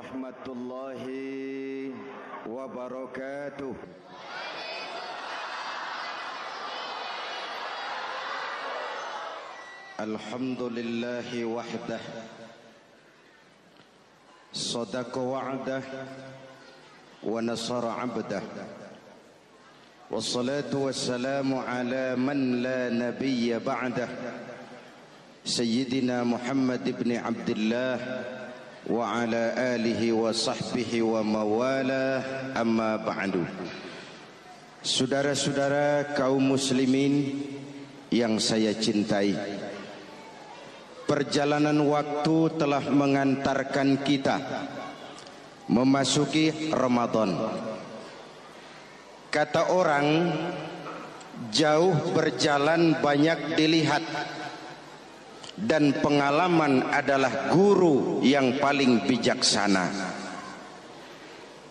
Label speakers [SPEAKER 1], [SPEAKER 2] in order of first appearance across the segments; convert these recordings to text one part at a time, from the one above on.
[SPEAKER 1] warahmatullahi wabarakatuh. Alhamdulillahi wahdah, sadaqa wa'dah, wa nasara abdah, wassalatu wassalamu ala man la nabiyya ba'dah, Sayyidina Muhammad ibn Abdullah wa ala alihi wa sahbihi wa mawalah, amma ba'du. Saudara-saudara kaum muslimin yang saya cintai, perjalanan waktu telah mengantarkan kita memasuki Ramadan. Kata orang, jauh berjalan banyak dilihat, dan pengalaman adalah guru yang paling bijaksana.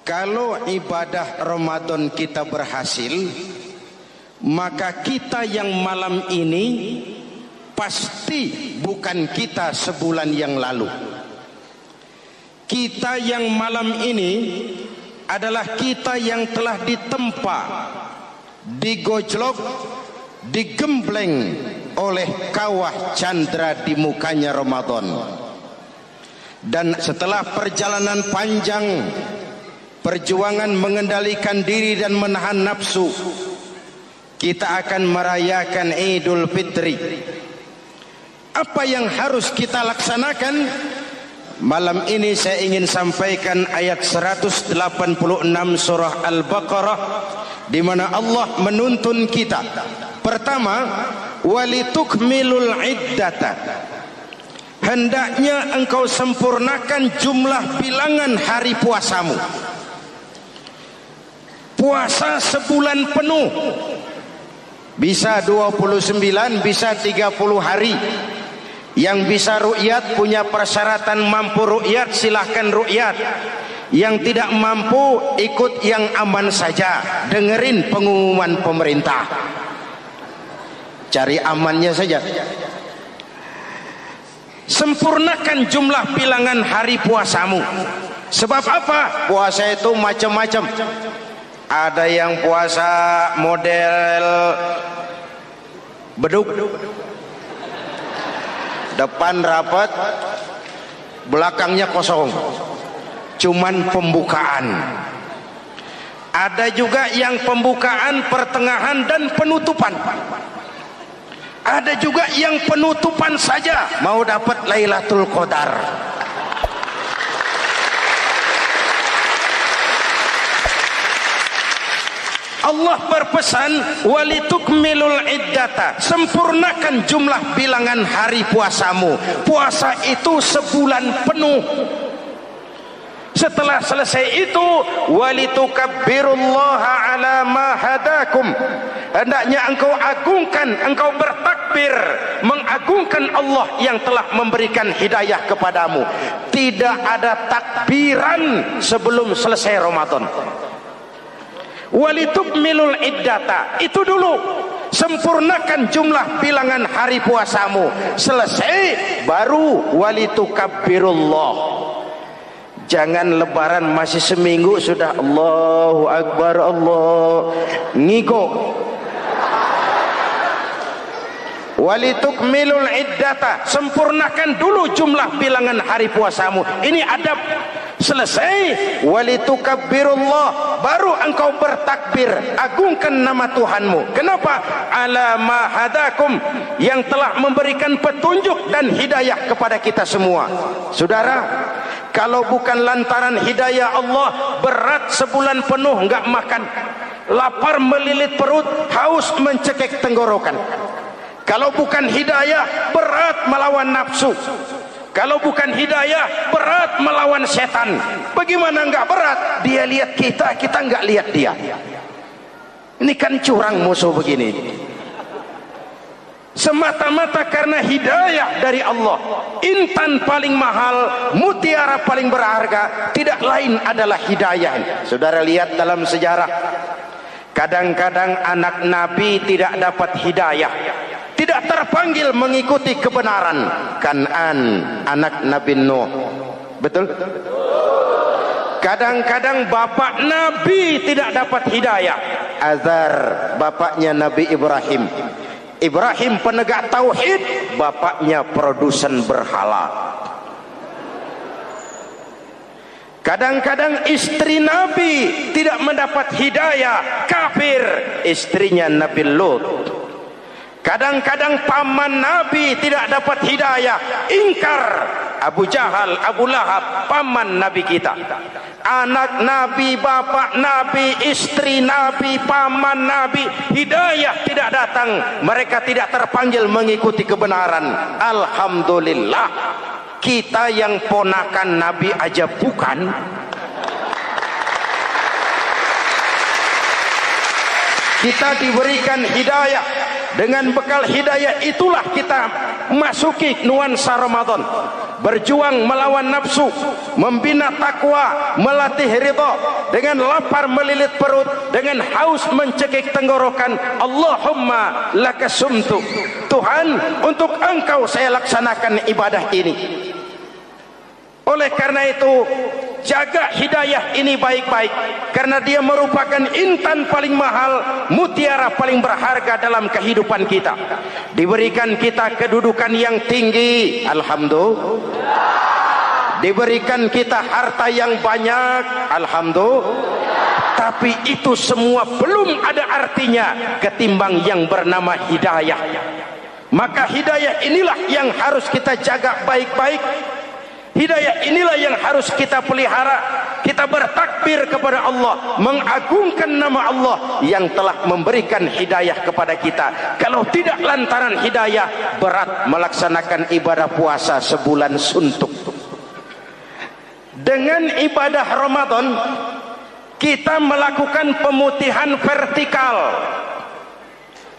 [SPEAKER 1] Kalau ibadah Ramadan kita berhasil, maka kita yang malam ini pasti bukan kita sebulan yang lalu. Kita yang malam ini adalah kita yang telah ditempa, digojlok, digembleng oleh kawah candra di mukanya Ramadan. Dan setelah perjalanan panjang, perjuangan mengendalikan diri dan menahan nafsu, kita akan merayakan Idul Fitri. Apa yang harus kita laksanakan? Malam ini saya ingin sampaikan ayat 186 surah Al-Baqarah, di mana Allah menuntun kita. Pertama, walitukmilul iddata, hendaknya engkau sempurnakan jumlah bilangan hari puasamu. Puasa sebulan penuh, bisa 29, bisa 30 hari. Yang bisa ru'yat, punya persyaratan mampu ru'yat, silahkan ru'yat. Yang tidak mampu, ikut yang aman saja, dengerin pengumuman pemerintah, cari amannya saja. Sempurnakan jumlah bilangan hari puasamu. Sebab apa? Puasa itu macam-macam. Ada yang puasa model beduk, depan rapat, belakangnya kosong, cuman pembukaan. Ada juga yang pembukaan, pertengahan, dan penutupan. Ada juga yang penutupan saja, mau dapat Lailatul Qadar. Allah berpesan, walitukmilul iddata, sempurnakan jumlah bilangan hari puasamu. Puasa itu sebulan penuh. Setelah selesai itu, walitukabbirullaha ala ma hadakum, hendaknya engkau agungkan, engkau bertakbir, mengagungkan Allah yang telah memberikan hidayah kepadamu. Tidak ada takbiran sebelum selesai Ramadan. Walitukmilul iddata, itu dulu, sempurnakan jumlah bilangan hari puasamu. Selesai baru walitukabbirullah. Jangan lebaran masih seminggu sudah Allahu Akbar, Allah ngigo. Walitukmilul iddata, sempurnakan dulu jumlah bilangan hari puasamu. Ini adab. Selesai, walitukabbirullah, baru engkau bertakbir, agungkan nama Tuhanmu. Kenapa? Ala ma hadakum, yang telah memberikan petunjuk dan hidayah kepada kita semua. Saudara, kalau bukan lantaran hidayah Allah, berat sebulan penuh enggak makan, lapar melilit perut, haus mencekik tenggorokan. Kalau bukan hidayah, berat melawan nafsu. Kalau bukan hidayah, berat melawan setan. Bagaimana enggak berat? Dia lihat kita, kita enggak lihat dia. Ini kan curang musuh begini. Semata-mata karena hidayah dari Allah. Intan paling mahal, mutiara paling berharga, tidak lain adalah hidayah. Saudara lihat dalam sejarah, kadang-kadang anak Nabi tidak dapat hidayah, tidak terpanggil mengikuti kebenaran. Kan'an, anak Nabi Nuh, betul? Kadang-kadang bapak Nabi tidak dapat hidayah. Azar, bapaknya Nabi Ibrahim. Ibrahim penegak tauhid, bapaknya produsen berhala. Kadang-kadang istri Nabi tidak mendapat hidayah, kafir, istrinya Nabi Lut. Kadang-kadang paman Nabi tidak dapat hidayah, ingkar, Abu Jahal, Abu Lahab, paman Nabi kita. Anak Nabi, bapak Nabi, istri Nabi, paman Nabi, hidayah tidak datang, mereka tidak terpanggil mengikuti kebenaran. Alhamdulillah, kita yang ponakan Nabi aja bukan. Kita diberikan hidayah. Dengan bekal hidayah itulah kita masuki nuansa Ramadan. Berjuang melawan nafsu, membina takwa, melatih ridha, dengan lapar melilit perut, dengan haus mencekik tenggorokan. Allahumma lakasumtu, Tuhan, untuk Engkau saya laksanakan ibadah ini. Oleh karena itu, jaga hidayah ini baik-baik, karena dia merupakan intan paling mahal, mutiara paling berharga dalam kehidupan kita. Diberikan kita kedudukan yang tinggi, alhamdulillah. Diberikan kita harta yang banyak, alhamdulillah. Tapi itu semua belum ada artinya ketimbang yang bernama hidayah. Maka hidayah inilah yang harus kita jaga baik-baik. Hidayah inilah yang harus kita pelihara. Kita bertakbir kepada Allah, mengagungkan nama Allah yang telah memberikan hidayah kepada kita. Kalau tidak lantaran hidayah, berat melaksanakan ibadah puasa sebulan suntuk. Dengan ibadah Ramadan, kita melakukan pemutihan vertikal.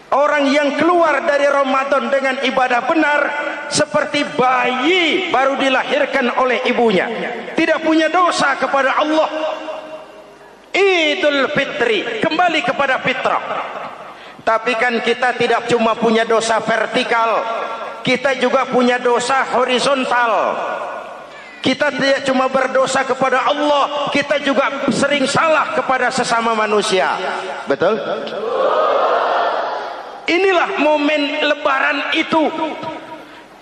[SPEAKER 1] Orang yang keluar dari Ramadan dengan ibadah benar seperti bayi baru dilahirkan oleh ibunya, tidak punya dosa kepada Allah. Idul Fitri, kembali kepada fitrah. Tapi kan kita tidak cuma punya dosa vertikal, kita juga punya dosa horizontal. Kita tidak cuma berdosa kepada Allah, kita juga sering salah kepada sesama manusia. Betul? Inilah momen lebaran itu.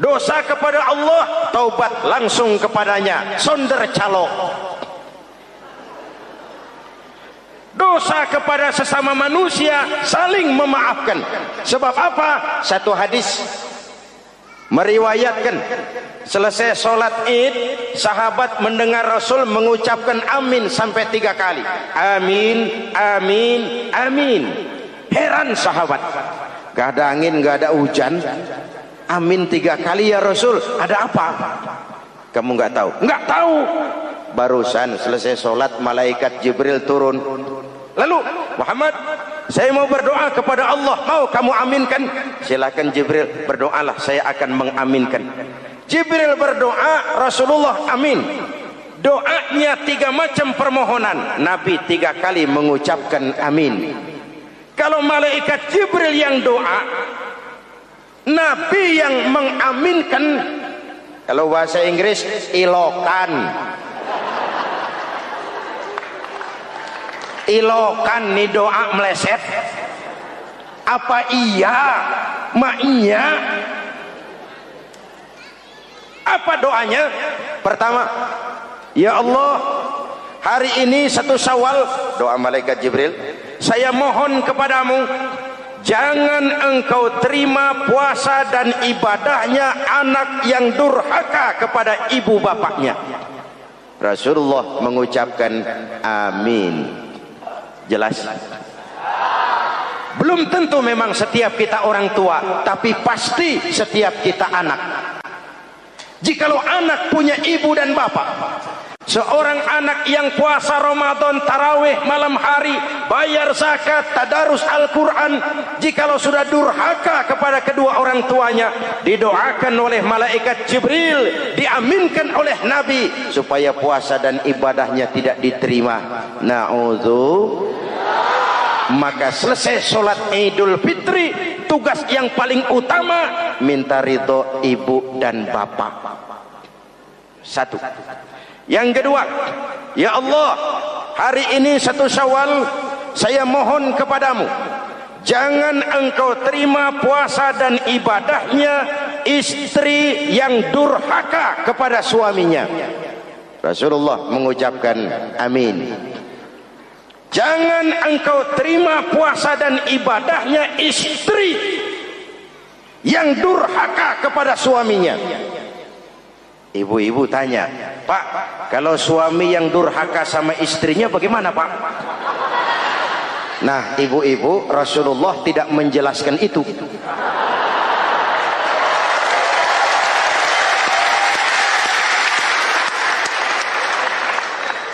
[SPEAKER 1] Dosa kepada Allah, taubat langsung kepadanya, sonder calok. Dosa kepada sesama manusia, saling memaafkan. Sebab apa? Satu hadis meriwayatkan, selesai sholat id, sahabat mendengar Rasul mengucapkan amin sampai 3 kali. Amin, amin, amin. Heran sahabat, gak ada angin, gak ada hujan, amin 3 kali ya Rasul, ada apa? Kamu gak tahu? Gak tahu. Barusan selesai sholat, malaikat Jibril turun. Lalu, Muhammad, saya mau berdoa kepada Allah, mau kamu aminkan? Silakan Jibril, berdoalah, saya akan mengaminkan. Jibril berdoa, Rasulullah amin. Doanya 3 macam permohonan, Nabi 3 kali mengucapkan amin. Kalau malaikat Jibril yang doa, Nabi yang mengaminkan. Kalau bahasa Inggris, ilokan. Ilokan nih doa meleset. Apa iya? Maknya? Apa doanya? Pertama, ya Allah, hari ini 1 Syawal, doa malaikat Jibril, saya mohon kepadamu, jangan engkau terima puasa dan ibadahnya anak yang durhaka kepada ibu bapaknya. Rasulullah mengucapkan amin. Jelas? Belum tentu memang setiap kita orang tua, tapi pasti setiap kita anak. Jikalau anak punya ibu dan bapak, seorang anak yang puasa Ramadan, tarawih malam hari, bayar zakat, tadarus Al-Quran, jikalau sudah durhaka kepada kedua orang tuanya, didoakan oleh malaikat Jibril, diaminkan oleh Nabi, supaya puasa dan ibadahnya tidak diterima. Na'udzu. Maka selesai sholat Idul Fitri, tugas yang paling utama, minta ridho ibu dan bapak. 1. Yang kedua, Ya Allah, hari ini 1 Syawal, saya mohon kepadamu, jangan engkau terima puasa dan ibadahnya istri yang durhaka kepada suaminya. Rasulullah mengucapkan amin. Jangan engkau terima puasa dan ibadahnya istri yang durhaka kepada suaminya. Ibu-ibu tanya, Pak, kalau suami yang durhaka sama istrinya bagaimana, Pak? Nah, ibu-ibu, Rasulullah tidak menjelaskan itu.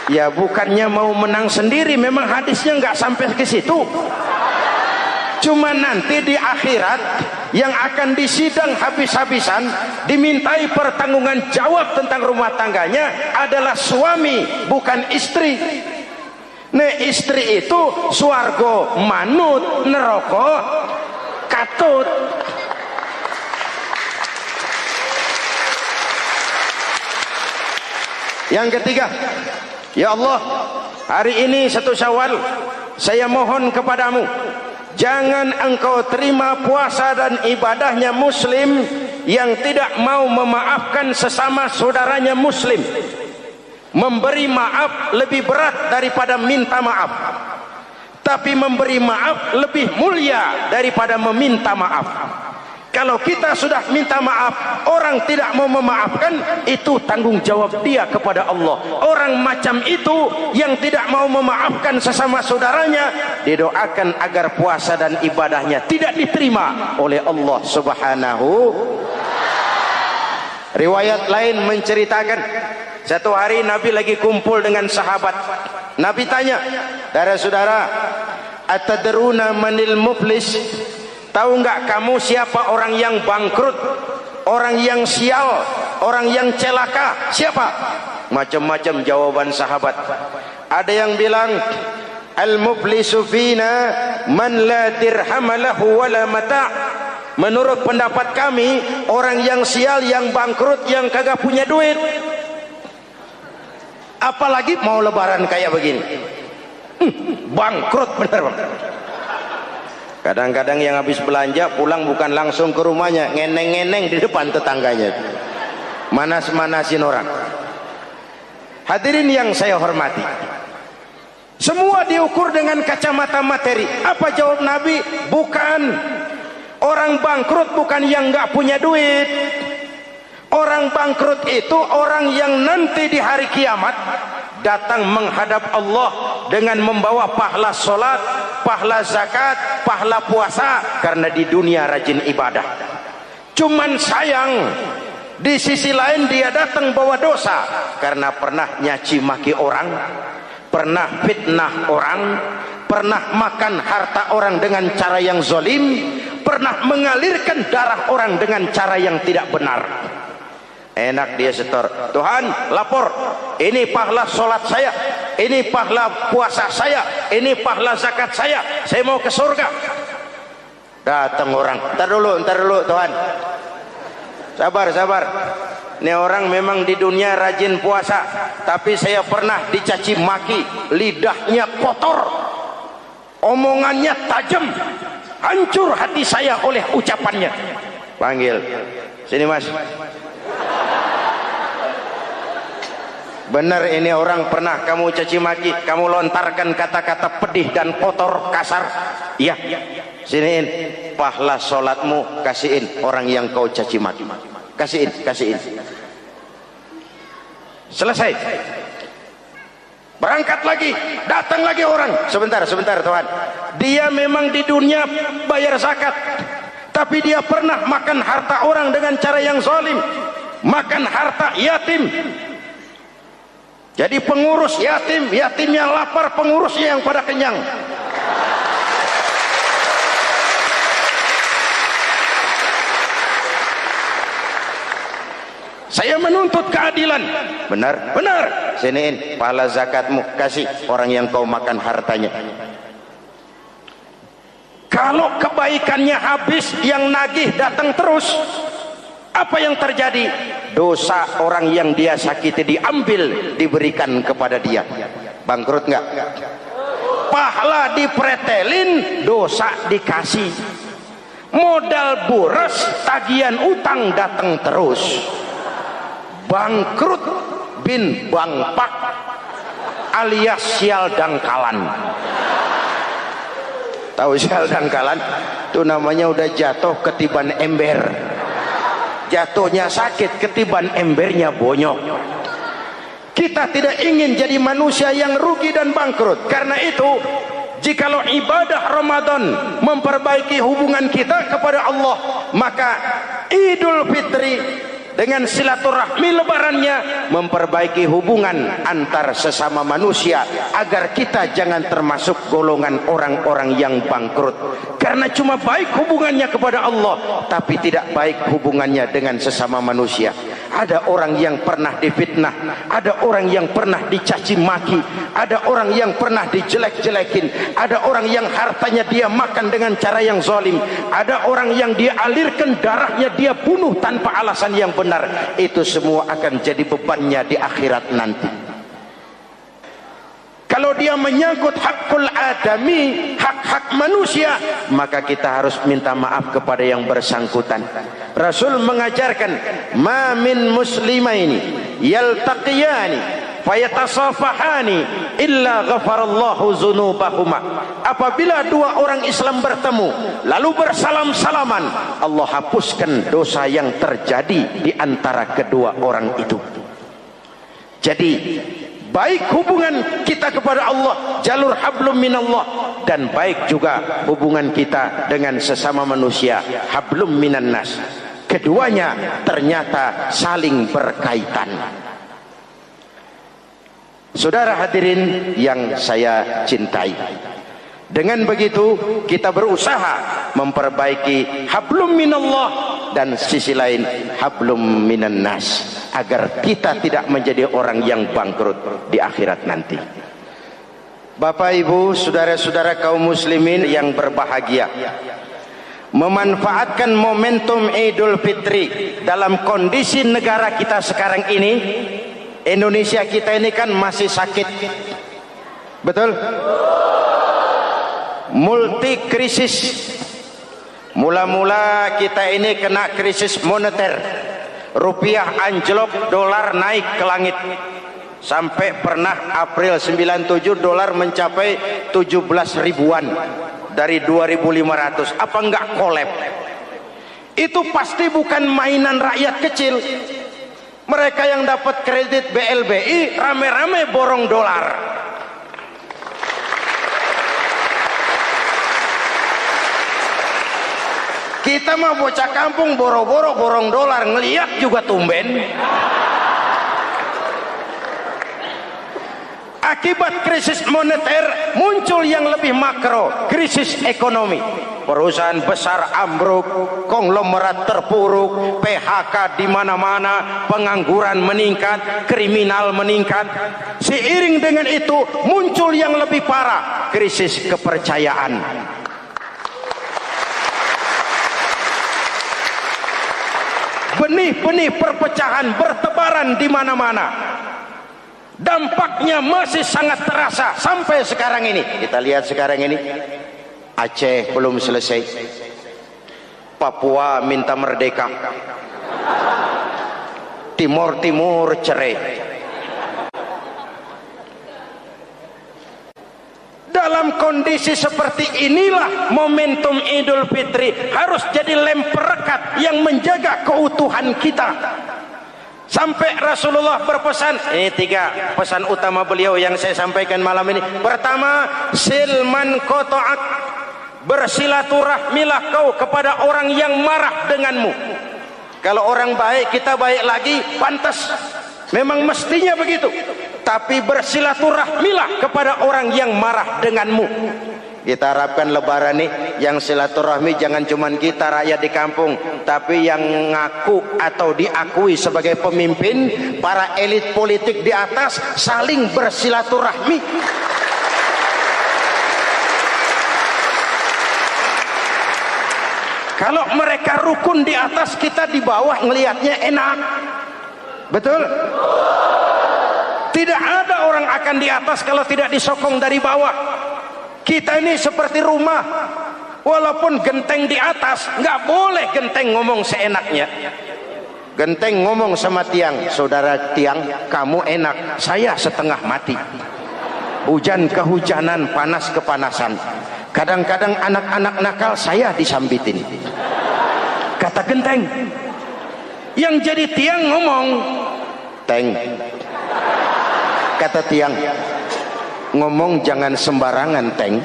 [SPEAKER 1] Ya bukannya mau menang sendiri, memang hadisnya nggak sampai ke situ. Cuma nanti di akhirat yang akan disidang habis-habisan, dimintai pertanggungan jawab tentang rumah tangganya adalah suami, bukan istri. Nah, istri itu swarga manut, neraka katut. Yang ketiga, ya Allah, hari ini 1 Syawal, saya mohon kepadamu, jangan engkau terima puasa dan ibadahnya muslim yang tidak mau memaafkan sesama saudaranya muslim. Memberi maaf lebih berat daripada minta maaf, tapi memberi maaf lebih mulia daripada meminta maaf. Kalau kita sudah minta maaf, orang tidak mau memaafkan, itu tanggung jawab dia kepada Allah. Orang macam itu yang tidak mau memaafkan sesama saudaranya, didoakan agar puasa dan ibadahnya tidak diterima oleh Allah Subhanahu. Riwayat lain menceritakan, satu hari Nabi lagi kumpul dengan sahabat. Nabi tanya, saudara-saudara, atadruna manil muflis? Tahu nggak kamu siapa orang yang bangkrut, orang yang sial, orang yang celaka? Siapa? Macam-macam jawaban sahabat. Ada yang bilang, al-muflisu fina man la dirham lahu wala mata'. Menurut pendapat kami, orang yang sial, yang bangkrut, yang kagak punya duit. Apalagi mau lebaran kayak begini. Bangkrut bener, Bang. Kadang-kadang yang habis belanja pulang bukan langsung ke rumahnya, ngeneng-ngeneng di depan tetangganya, manas-manasin orang. Hadirin yang saya hormati, semua diukur dengan kacamata materi. Apa jawab Nabi? Bukan. Orang bangkrut bukan yang nggak punya duit. Orang bangkrut itu orang yang nanti di hari kiamat datang menghadap Allah dengan membawa pahala solat, pahala zakat, pahala puasa, karena di dunia rajin ibadah. Cuman sayang, di sisi lain dia datang bawa dosa karena pernah nyaci maki orang, pernah fitnah orang, pernah makan harta orang dengan cara yang zalim, pernah mengalirkan darah orang dengan cara yang tidak benar. Enak dia setor, Tuhan lapor, ini pahala sholat saya, ini pahala puasa saya, ini pahala zakat saya mau ke surga. Datang orang, ntar dulu Tuhan, sabar. Ini orang memang di dunia rajin puasa, tapi saya pernah dicaci maki, lidahnya kotor, omongannya tajam, hancur hati saya oleh ucapannya. Panggil, sini Mas. Benar ini orang pernah kamu caci maki, kamu lontarkan kata-kata pedih dan kotor, kasar. Iya, siniin pahala sholatmu, kasihin orang yang kau caci maki, kasihin. Selesai, berangkat lagi, datang lagi orang. Sebentar Tuhan, dia memang di dunia bayar zakat, tapi dia pernah makan harta orang dengan cara yang zalim, makan harta yatim. Jadi pengurus yatimnya lapar, pengurusnya yang pada kenyang. Saya menuntut keadilan. Benar. Siniin pahala zakatmu, kasih orang yang kau makan hartanya. Kalau kebaikannya habis, yang nagih datang terus. Apa yang terjadi? Dosa orang yang dia sakiti diambil, diberikan kepada dia. Bangkrut nggak? Pahala dipretelin, dosa dikasih. Modal boros, tagihan utang datang terus. Bangkrut bin bangpak alias sial dangkalan. Tahu sial dangkalan? Itu namanya udah jatuh ketiban ember. Jatuhnya sakit, ketiban embernya bonyok. Kita tidak ingin jadi manusia yang rugi dan bangkrut. Karena itu, jikalau ibadah Ramadan memperbaiki hubungan kita kepada Allah, maka Idul Fitri dengan silaturahmi lebarannya memperbaiki hubungan antar sesama manusia, agar kita jangan termasuk golongan orang-orang yang bangkrut. Karena cuma baik hubungannya kepada Allah, tapi tidak baik hubungannya dengan sesama manusia. Ada orang yang pernah difitnah, ada orang yang pernah dicaci maki, ada orang yang pernah dijelek-jelekin, ada orang yang hartanya dia makan dengan cara yang zalim, ada orang yang dia alirkan darahnya, dia bunuh tanpa alasan yang benar. Itu semua akan jadi bebannya di akhirat nanti. Kalau dia menyangkut hakul adami, hak-hak manusia, maka kita harus minta maaf kepada yang bersangkutan. Rasul mengajarkan, ma min muslimaini yaltaqiyani fayatasafahani illa ghafarallahu dzunubahuma. Apabila dua orang Islam bertemu lalu bersalam-salaman, Allah hapuskan dosa yang terjadi di antara kedua orang itu. Jadi baik hubungan kita kepada Allah, jalur hablum minallah, dan baik juga hubungan kita dengan sesama manusia, hablum minan nas. Keduanya ternyata saling berkaitan. Saudara hadirin yang saya cintai, dengan begitu kita berusaha memperbaiki hablum minallah dan sisi lain hablum minan nas, agar kita tidak menjadi orang yang bangkrut di akhirat nanti. Bapak Ibu, saudara-saudara kaum muslimin yang berbahagia, memanfaatkan momentum Idul Fitri dalam kondisi negara kita sekarang ini. Indonesia kita ini kan masih sakit, betul? Multi krisis. Mula-mula kita ini kena krisis moneter, rupiah anjlok, dolar naik ke langit. Sampai pernah April 97 dolar mencapai 17 ribuan dari 2.500. Apa enggak kolab? Itu pasti bukan mainan rakyat kecil. Mereka yang dapat kredit BLBI rame-rame borong dolar. Kita mah bocah kampung boro-boro borong dolar, ngeliat juga tumben. Akibat krisis moneter muncul yang lebih makro, krisis ekonomi. Perusahaan besar ambruk, konglomerat terpuruk, PHK di mana-mana, pengangguran meningkat, kriminal meningkat. Seiring dengan itu muncul yang lebih parah, krisis kepercayaan. Benih-benih perpecahan bertebaran di mana-mana. Dampaknya masih sangat terasa sampai sekarang ini. Kita lihat sekarang ini, Aceh belum selesai, Papua minta merdeka, Timur Timur cerai. Dalam kondisi seperti inilah momentum Idul Fitri harus jadi lem perekat yang menjaga keutuhan kita. Sampai Rasulullah berpesan, ini 3 pesan utama beliau yang saya sampaikan malam ini. Pertama, silman qata'ak, bersilaturahmilah kau kepada orang yang marah denganmu. Kalau orang baik, kita baik lagi, pantas, memang mestinya begitu. Tapi bersilaturahmilah kepada orang yang marah denganmu. Kita harapkan lebaran nih yang silaturahmi jangan cuman kita rakyat di kampung, tapi yang ngaku atau diakui sebagai pemimpin, para elit politik di atas saling bersilaturahmi. Kalau mereka rukun di atas, kita di bawah ngelihatnya enak. Betul? Tidak ada orang akan di atas kalau tidak disokong dari bawah. Kita ini seperti rumah, walaupun genteng di atas, nggak boleh genteng ngomong seenaknya. Genteng ngomong sama tiang, saudara tiang, kamu enak, saya setengah mati. Hujan kehujanan, panas kepanasan. Kadang-kadang anak-anak nakal saya disambitin. Kata genteng. Yang jadi tiang ngomong, Teng. Kata tiang, ngomong jangan sembarangan, Teng.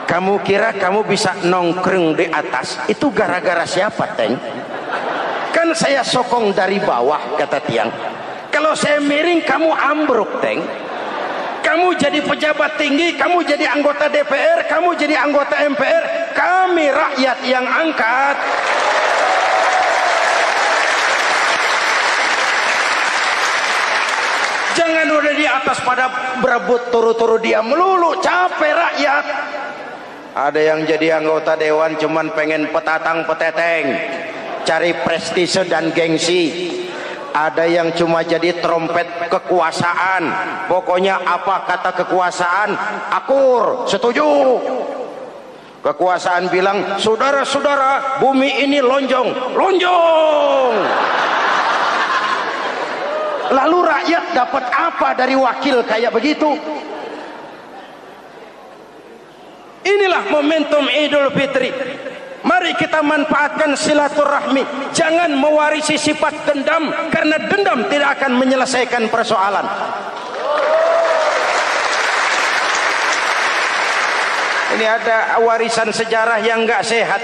[SPEAKER 1] Kamu kira kamu bisa nongkrong di atas, itu gara-gara siapa, Teng? Kan saya sokong dari bawah, kata tiang. Kalau saya miring, kamu ambruk, Teng. Kamu jadi pejabat tinggi, kamu jadi anggota DPR, kamu jadi anggota MPR, kami rakyat yang angkat. Jangan udah di atas pada berebut turu-turu dia melulu, capek rakyat. Ada yang jadi anggota dewan cuman pengen petatang peteteng, cari prestise dan gengsi. Ada yang cuma jadi trompet kekuasaan, pokoknya apa kata kekuasaan akur, setuju. Kekuasaan bilang, saudara-saudara, bumi ini lonjong, lonjong. Lalu rakyat dapat apa dari wakil kayak begitu? Inilah momentum Idul Fitri. Mari kita manfaatkan silaturahmi. Jangan mewarisi sifat dendam, karena dendam tidak akan menyelesaikan persoalan. Ini ada warisan sejarah yang enggak sehat.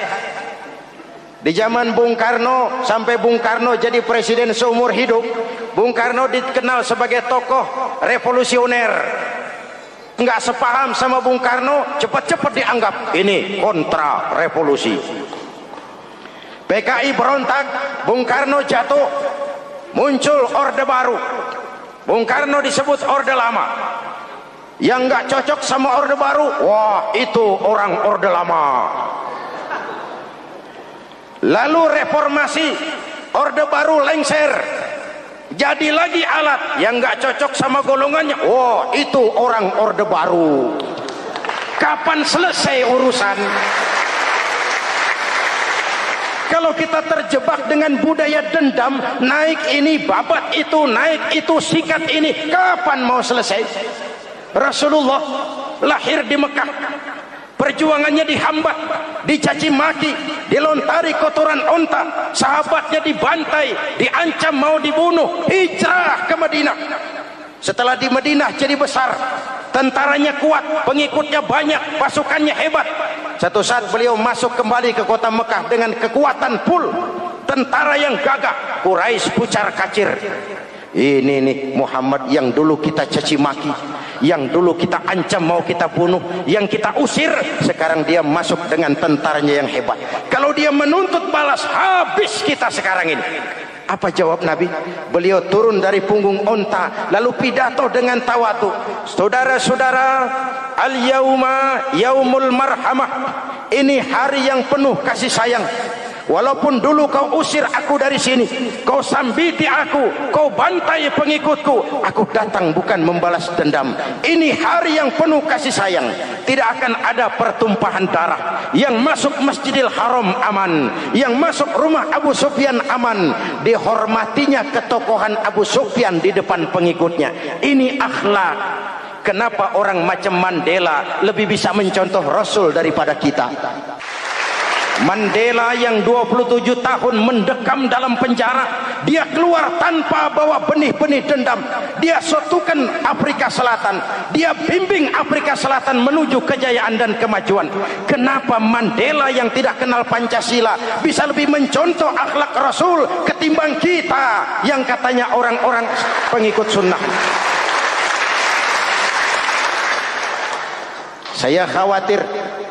[SPEAKER 1] Di zaman Bung Karno, sampai Bung Karno jadi presiden seumur hidup, Bung Karno dikenal sebagai tokoh revolusioner. Enggak sepaham sama Bung Karno, cepat-cepat dianggap ini kontra revolusi. PKI berontak, Bung Karno jatuh, muncul Orde Baru. Bung Karno disebut Orde Lama. Yang enggak cocok sama Orde Baru, wah itu orang Orde Lama. Lalu reformasi, Orde Baru lengser, jadi lagi alat yang nggak cocok sama golongannya. Oh, itu orang Orde Baru. Kapan selesai urusan? Kalau kita terjebak dengan budaya dendam, naik ini babat itu, naik itu sikat ini, kapan mau selesai? Rasulullah lahir di Mekah, perjuangannya dihambat, dicaci maki, dilontari kotoran onta, sahabatnya dibantai, diancam mau dibunuh, hijrah ke Madinah. Setelah di Madinah jadi besar, tentaranya kuat, pengikutnya banyak, pasukannya hebat. Satu saat beliau masuk kembali ke kota Mekah dengan kekuatan full, tentara yang gagah, Quraisy pucar kacir. Ini nih Muhammad yang dulu kita caci maki, yang dulu kita ancam mau kita bunuh, yang kita usir, sekarang dia masuk dengan tentaranya yang hebat. Kalau dia menuntut balas, habis kita sekarang ini. Apa jawab Nabi? Beliau turun dari punggung onta, lalu pidato dengan tawadu. Saudara-saudara, al-yauma yaumul marhamah. Ini hari yang penuh kasih sayang. Walaupun dulu kau usir aku dari sini, kau sambiti aku, kau bantai pengikutku, aku datang bukan membalas dendam. Ini hari yang penuh kasih sayang. Tidak akan ada pertumpahan darah. Yang masuk Masjidil Haram aman, yang masuk rumah Abu Sufyan aman. Dihormatinya ketokohan Abu Sufyan di depan pengikutnya. Ini akhlak. Kenapa orang macam Mandela lebih bisa mencontoh Rasul daripada kita? Mandela yang 27 tahun mendekam dalam penjara, dia keluar tanpa bawa benih-benih dendam. Dia satukan Afrika Selatan, dia bimbing Afrika Selatan menuju kejayaan dan kemajuan. Kenapa Mandela yang tidak kenal Pancasila bisa lebih mencontoh akhlak Rasul ketimbang kita yang katanya orang-orang pengikut sunnah? Saya khawatir.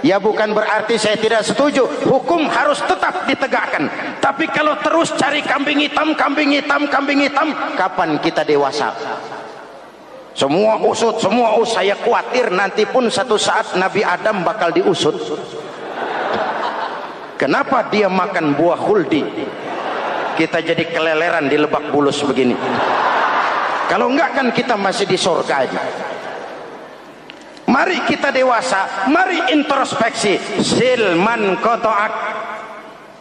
[SPEAKER 1] Ya bukan berarti saya tidak setuju, hukum harus tetap ditegakkan. Tapi kalau terus cari kambing hitam, kambing hitam, kambing hitam, kapan kita dewasa? Semua usut, semua usut. Saya khawatir nanti pun satu saat Nabi Adam bakal diusut. Kenapa dia makan buah khuldi, kita jadi keleleran di Lebak Bulus begini? Kalau enggak kan kita masih di surga aja. Mari kita dewasa, mari introspeksi. Silman kotoak.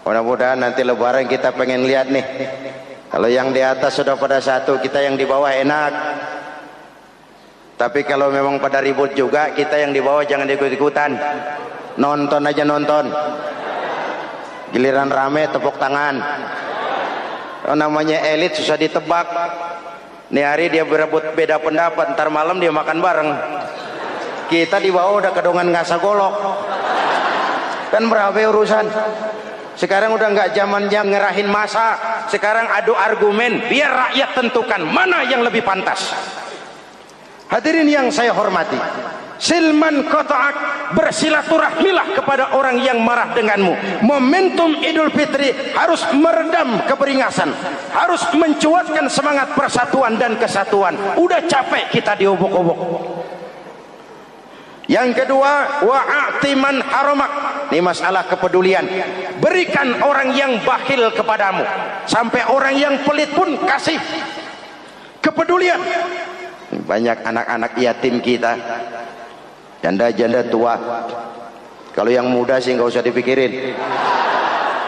[SPEAKER 1] Mudah-mudahan nanti lebaran kita pengen lihat nih, kalau yang di atas sudah pada satu, kita yang di bawah enak. Tapi kalau memang pada ribut juga, kita yang di bawah jangan ikut-ikutan. Nonton aja nonton. Giliran rame tepuk tangan. Oh, namanya elit susah ditebak. Nih hari dia berebut beda pendapat, ntar malam dia makan bareng. Kita di bawah udah kedongan ngasa golok. Kan berapa urusan? Sekarang udah nggak zamannya ngerahin masa. Sekarang adu argumen, biar rakyat tentukan mana yang lebih pantas. Hadirin yang saya hormati, silman kotoak, bersilaturahmilah kepada orang yang marah denganmu. Momentum Idul Fitri harus meredam keberingasan, harus mencuatkan semangat persatuan dan kesatuan. Udah capek kita diobok-obok. Yang kedua, wa'atiman haramak. Ini masalah kepedulian. Berikan orang yang bakhil kepadamu, sampai orang yang pelit pun kasih. Kepedulian. Banyak anak-anak yatim kita, janda-janda tua. Kalau yang muda sih nggak usah dipikirin.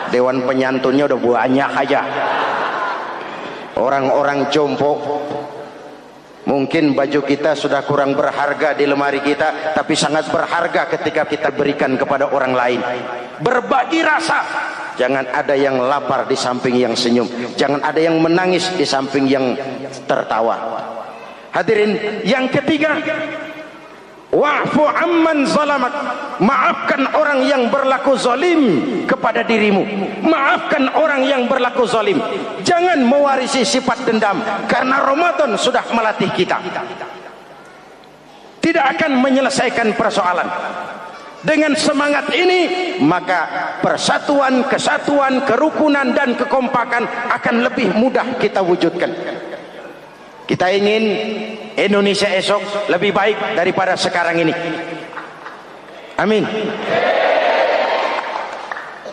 [SPEAKER 1] Dewan penyantunnya udah banyak aja. Orang-orang jompo. Mungkin baju kita sudah kurang berharga di lemari kita, tapi sangat berharga ketika kita berikan kepada orang lain. Berbagi rasa. Jangan ada yang lapar di samping yang senyum. Jangan ada yang menangis di samping yang tertawa. Hadirin, yang ketiga, wa'fu amman zalamak. Maafkan orang yang berlaku zalim kepada dirimu. Maafkan orang yang berlaku zalim. Jangan mewarisi sifat dendam, karena Ramadan sudah melatih kita. Tidak akan menyelesaikan persoalan. Dengan semangat ini, maka persatuan, kesatuan, kerukunan dan kekompakan akan lebih mudah kita wujudkan. Kita ingin Indonesia esok lebih baik daripada sekarang ini. Amin.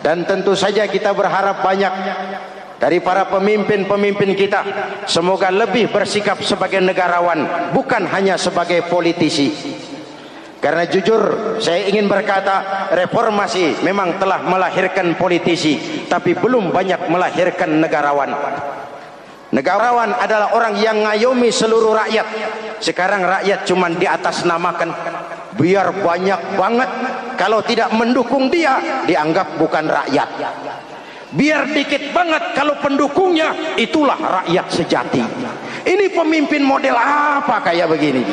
[SPEAKER 1] Dan tentu saja kita berharap banyak dari para pemimpin-pemimpin kita. Semoga lebih bersikap sebagai negarawan, bukan hanya sebagai politisi. Karena jujur saya ingin berkata, reformasi memang telah melahirkan politisi, tapi belum banyak melahirkan negarawan. Negarawan adalah orang yang ngayomi seluruh rakyat. Sekarang rakyat cuma di atas namakan, biar banyak banget. Kalau tidak mendukung dia, dianggap bukan rakyat. Biar dikit banget kalau pendukungnya, itulah rakyat sejati. Ini pemimpin model apa kayak begini?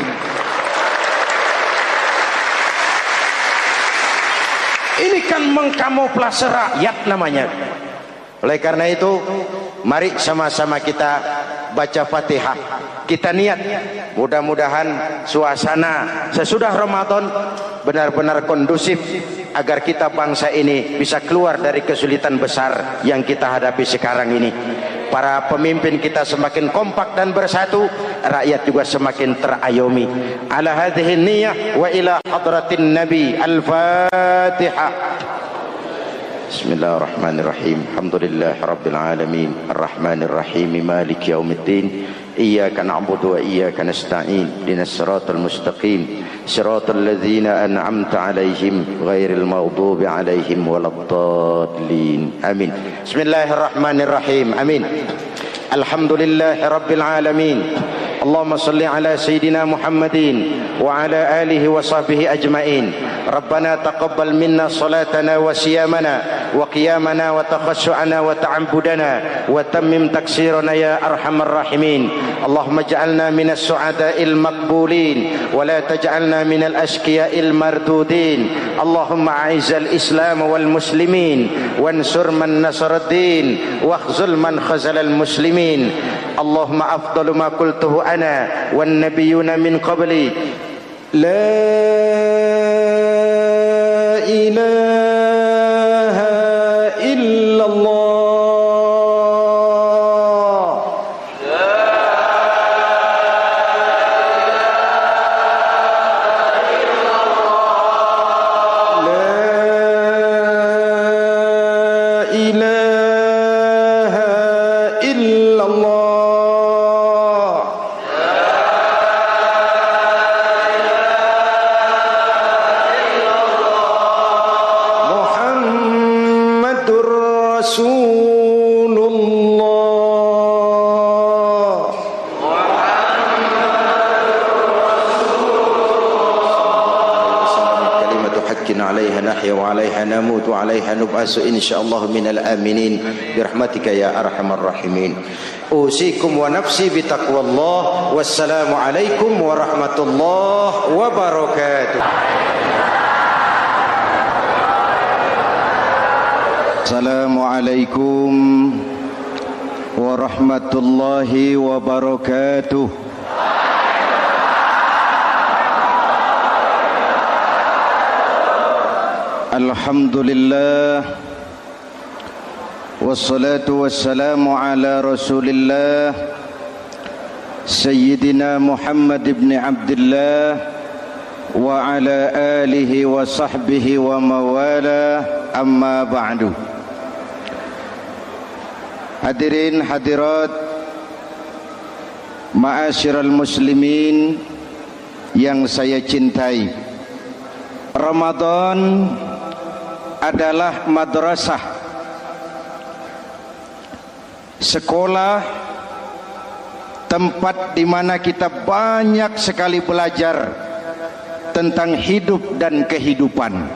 [SPEAKER 1] Ini kan mengkamuflase rakyat namanya. Oleh karena itu, mari sama-sama kita baca Fatihah. Kita niat, mudah-mudahan suasana sesudah Ramadan benar-benar kondusif, agar kita bangsa ini bisa keluar dari kesulitan besar yang kita hadapi sekarang ini. Para pemimpin kita semakin kompak dan bersatu, rakyat juga semakin terayomi. Ala hadhihi niyyah wa ila hadratin nabi. Al-Fatihah. Bismillahirrahmanirrahim. Alhamdulillahi rabbil alamin. Arrahmanirrahim. Maliki yaumiddin. Iyyaka na'budu wa iyyaka nasta'in. Ihdinas siratal mustaqim. Siratal ladzina an'amta 'alaihim ghairil maghdubi 'alaihim waladdallin. Amin. Bismillahirrahmanirrahim. Amin. Alhamdulillahi rabbil alamin. Allahumma salli ala sayyidina Muhammadin wa ala alihi wa sahbihi ajma'in. Rabbana taqabbal minna salatana wa siyamana wa qiyamana wa takhassu'ana wa ta'abbudana wa tammim taksirana ya arhamar rahimin. Allahumma ij'alna minas su'ada'il maqbulin wa la taj'alna minal ashqiya'il mardudin. Allahumma a'izzal islam wal muslimin wansur man nasaraddin wakhzul man khazalal muslimin. Allahumma afdalu ma qultuhu ana wan nabiyyuna min qabli la ilaha illallah. La وعليها نموت وعليها نبعث إن شاء الله من الآمنين برحمتك يا أرحم الراحمين. أوصيكم ونفسي بتقوى الله. والسلام عليكم ورحمة الله وبركاته. السلام عليكم ورحمة الله وبركاته. Alhamdulillah wassalatu wassalamu ala Rasulillah Sayyidina Muhammad ibn Abdullah wa ala alihi wa sahbihi wa mawala, amma ba'du. Hadirin hadirat ma'asyiral muslimin yang saya cintai, Ramadan adalah madrasah, sekolah, tempat di mana kita banyak sekali belajar tentang hidup dan kehidupan,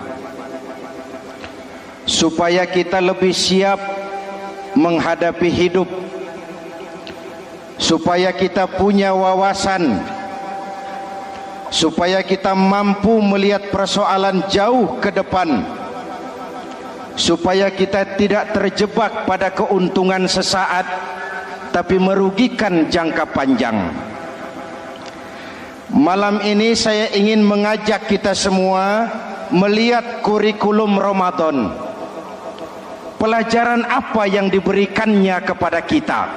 [SPEAKER 1] supaya kita lebih siap menghadapi hidup, supaya kita punya wawasan, supaya kita mampu melihat persoalan jauh ke depan, supaya kita tidak terjebak pada keuntungan sesaat tapi merugikan jangka panjang. Malam ini saya ingin mengajak kita semua melihat kurikulum Ramadan. Pelajaran apa yang diberikannya kepada kita?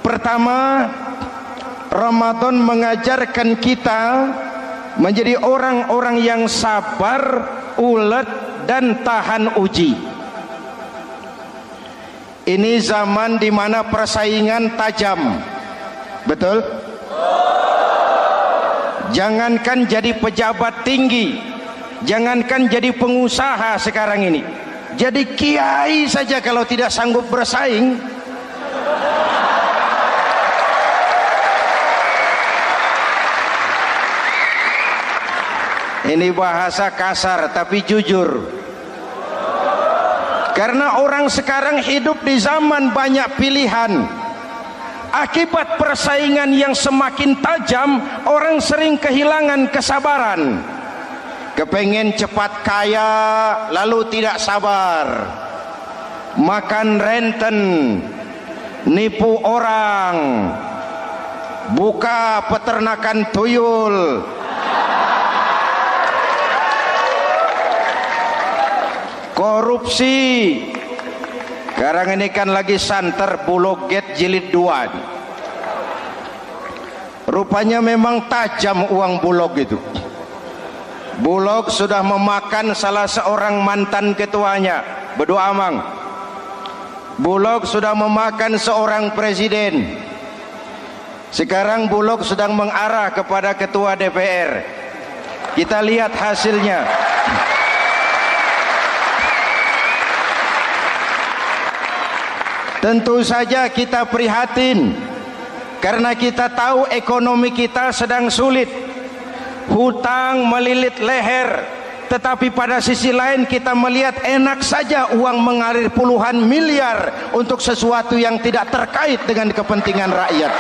[SPEAKER 1] Pertama, Ramadan mengajarkan kita menjadi orang-orang yang sabar, ulet, dan tahan uji. Ini zaman di mana persaingan tajam, betul? Jangankan jadi pejabat tinggi, jangankan jadi pengusaha sekarang ini, jadi kiai saja kalau tidak sanggup bersaing, ini bahasa kasar tapi jujur. Karena orang sekarang hidup di zaman banyak pilihan. Akibat persaingan yang semakin tajam, orang sering kehilangan kesabaran. Kepengen cepat kaya lalu tidak sabar, makan renten, nipu orang, buka peternakan tuyul, korupsi. Sekarang ini kan lagi santer Bulog Gate jilid 2. Rupanya memang tajam uang Bulog itu. Bulog sudah memakan salah seorang mantan ketuanya, Bedu Amang. Bulog sudah memakan seorang presiden. Sekarang Bulog sedang mengarah kepada ketua DPR. Kita lihat hasilnya. Tentu saja kita prihatin karena kita tahu ekonomi kita sedang sulit, hutang melilit leher, tetapi pada sisi lain kita melihat enak saja uang mengalir puluhan miliar untuk sesuatu yang tidak terkait dengan kepentingan rakyat.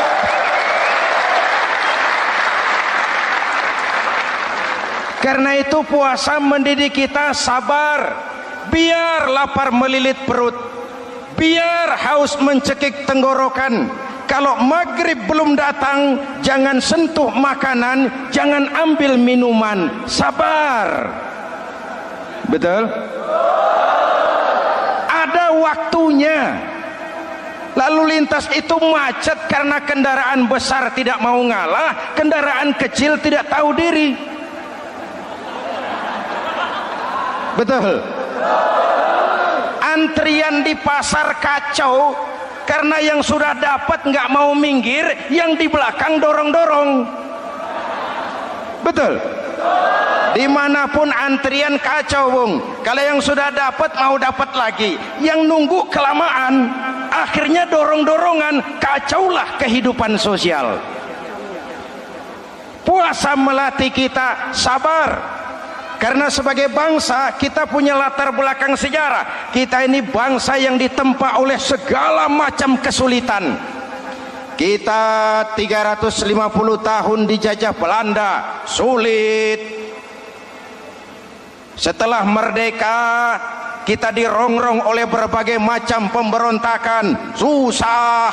[SPEAKER 1] Karena itu puasa mendidik kita sabar, biar lapar melilit perut, biar haus mencekik tenggorokan. Kalau maghrib belum datang, jangan sentuh makanan, jangan ambil minuman, sabar. Betul? Ada waktunya. Lalu lintas itu macet karena kendaraan besar tidak mau ngalah, kendaraan kecil tidak tahu diri. Betul? Antrian di pasar kacau karena yang sudah dapat nggak mau minggir, yang di belakang dorong-dorong. Betul? Dimanapun antrian kacau, Bung. Kalau yang sudah dapat mau dapat lagi, yang nunggu kelamaan, akhirnya dorong-dorongan, kacaulah kehidupan sosial. Puasa melatih kita sabar. Karena sebagai bangsa kita punya latar belakang sejarah. Kita ini bangsa yang ditempa oleh segala macam kesulitan. Kita 350 tahun dijajah Belanda, sulit. Setelah merdeka kita dirongrong oleh berbagai macam pemberontakan, susah.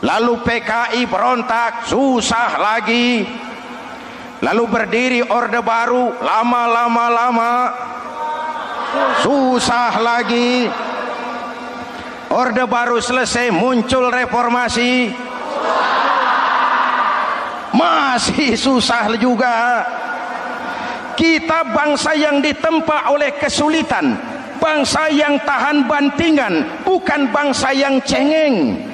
[SPEAKER 1] Lalu PKI berontak, susah lagi. Lalu berdiri Orde Baru, lama, susah lagi. Orde Baru selesai, muncul reformasi, masih susah juga. Kita bangsa yang ditempa oleh kesulitan, bangsa yang tahan bantingan, bukan bangsa yang cengeng.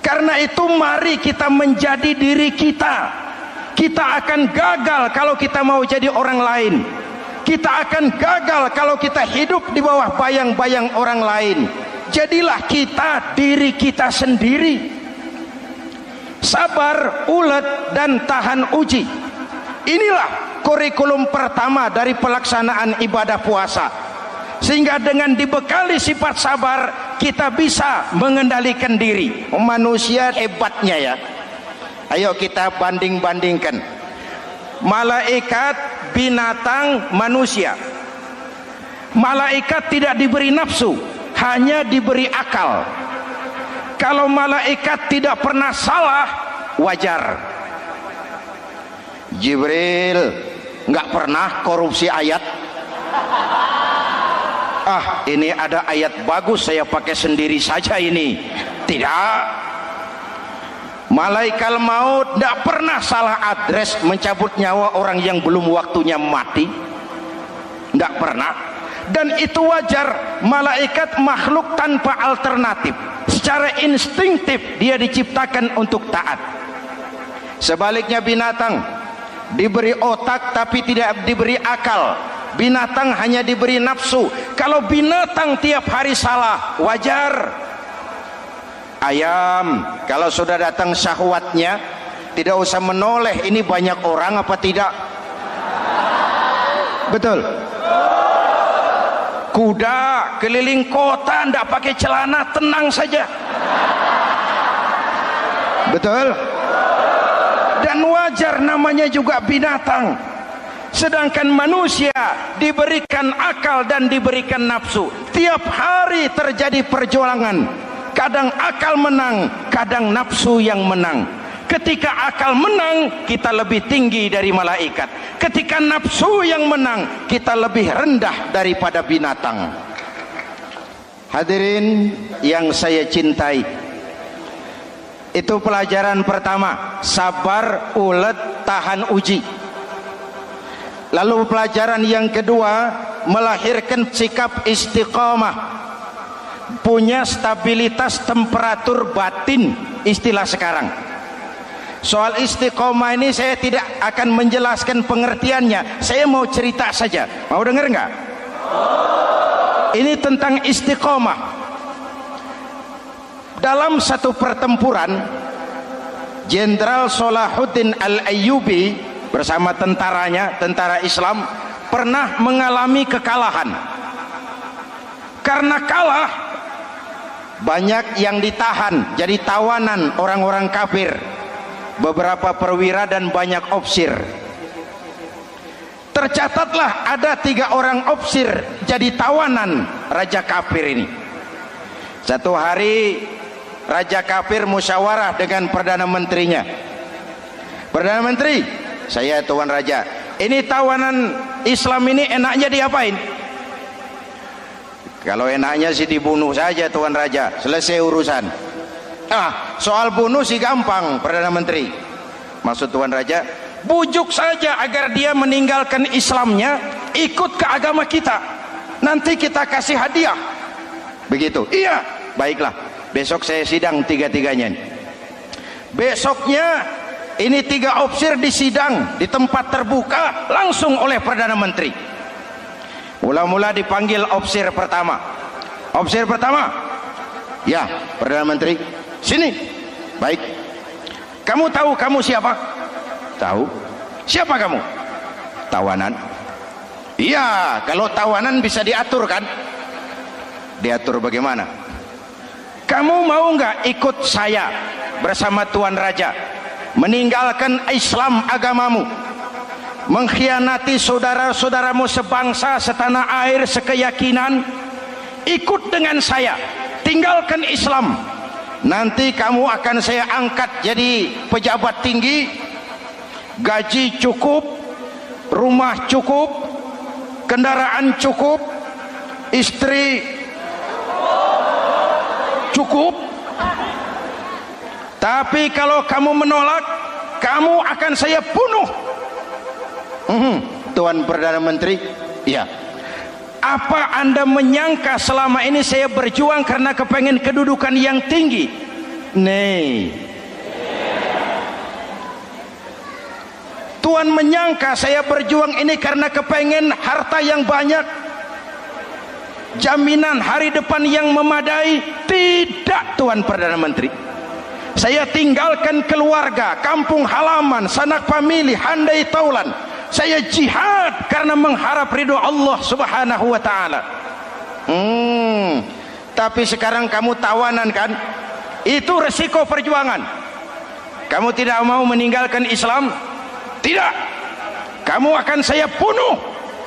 [SPEAKER 1] Karena itu mari kita menjadi diri kita. Kita akan gagal kalau kita mau jadi orang lain. Kita akan gagal kalau kita hidup di bawah bayang-bayang orang lain. Jadilah kita diri kita sendiri. Sabar, ulet, dan tahan uji. Inilah kurikulum pertama dari pelaksanaan ibadah puasa. Sehingga dengan dibekali sifat sabar, kita bisa mengendalikan diri. Manusia hebatnya ya. Ayo kita banding-bandingkan. Malaikat, binatang, manusia. Malaikat tidak diberi nafsu, hanya diberi akal. Kalau malaikat tidak pernah salah, wajar. Jibril nggak pernah korupsi ayat. Ah, ini ada ayat bagus, saya pakai sendiri saja ini. Tidak. Malaikat maut tidak pernah salah adres mencabut nyawa orang yang belum waktunya mati. Tidak pernah. Dan itu wajar. Malaikat makhluk tanpa alternatif. Secara instingtif dia diciptakan untuk taat. Sebaliknya binatang diberi otak tapi tidak diberi akal. Binatang hanya diberi nafsu. Kalau binatang tiap hari salah, wajar. Ayam kalau sudah datang syahwatnya tidak usah menoleh, ini banyak orang apa tidak. Betul. Kuda keliling kota tidak pakai celana, tenang saja. Betul. Dan wajar, namanya juga binatang. Sedangkan manusia diberikan akal dan diberikan nafsu. Tiap hari terjadi perjuangan. Kadang akal menang, kadang nafsu yang menang. Ketika akal menang, kita lebih tinggi dari malaikat. Ketika nafsu yang menang, kita lebih rendah daripada binatang. Hadirin yang saya cintai, itu pelajaran pertama, sabar, ulet, tahan uji. Lalu pelajaran yang kedua, melahirkan sikap istiqamah, punya stabilitas temperatur batin, istilah sekarang. Soal istiqamah ini saya tidak akan menjelaskan pengertiannya, saya mau cerita saja. Mau dengar nggak? Ini tentang istiqamah. Dalam satu pertempuran, Jenderal Salahuddin Al-Ayyubi bersama tentaranya, tentara Islam, pernah mengalami kekalahan. Karena kalah, banyak yang ditahan jadi tawanan orang-orang kafir, beberapa perwira dan banyak ofsir. Tercatatlah ada 3 orang ofsir jadi tawanan raja kafir ini. Satu hari raja kafir musyawarah dengan perdana menterinya. Perdana menteri, saya tuan raja, ini tawanan Islam ini enaknya diapain? Kalau enaknya sih dibunuh saja tuan raja, selesai urusan. Soal bunuh sih gampang perdana menteri. Maksud tuan raja, bujuk saja agar dia meninggalkan Islamnya, ikut ke agama kita, nanti kita kasih hadiah. Begitu. Iya, baiklah, besok saya sidang 3-3-nya. Besoknya ini 3 ofsir disidang di tempat terbuka langsung oleh perdana menteri. Mula-mula dipanggil ofsir pertama. Ofsir pertama, ya perdana menteri, sini. Baik. Kamu tahu kamu siapa? Tahu. Siapa kamu? tawanan? Iya, kalau tawanan bisa diatur kan? Diatur bagaimana? Kamu mau nggak ikut saya bersama Tuan Raja meninggalkan Islam agamamu, mengkhianati saudara-saudaramu sebangsa, setanah air, sekeyakinan? Ikut dengan saya, tinggalkan Islam. Nanti kamu akan saya angkat jadi pejabat tinggi, gaji cukup, rumah cukup, kendaraan cukup, istri cukup. Tapi kalau kamu menolak, kamu akan saya bunuh. Tuan Perdana Menteri, ya. Apa Anda menyangka selama ini saya berjuang karena kepengen kedudukan yang tinggi? Nih, Tuan menyangka saya berjuang ini karena kepengen harta yang banyak, jaminan hari depan yang memadai? Tidak, Tuan Perdana Menteri. Saya tinggalkan keluarga, kampung halaman, sanak famili, handai taulan. Saya jihad karena mengharap ridho Allah Subhanahu wa ta'ala. Tapi sekarang kamu tawanan kan? Itu resiko perjuangan. Kamu tidak mau meninggalkan Islam? Tidak. Kamu akan saya bunuh.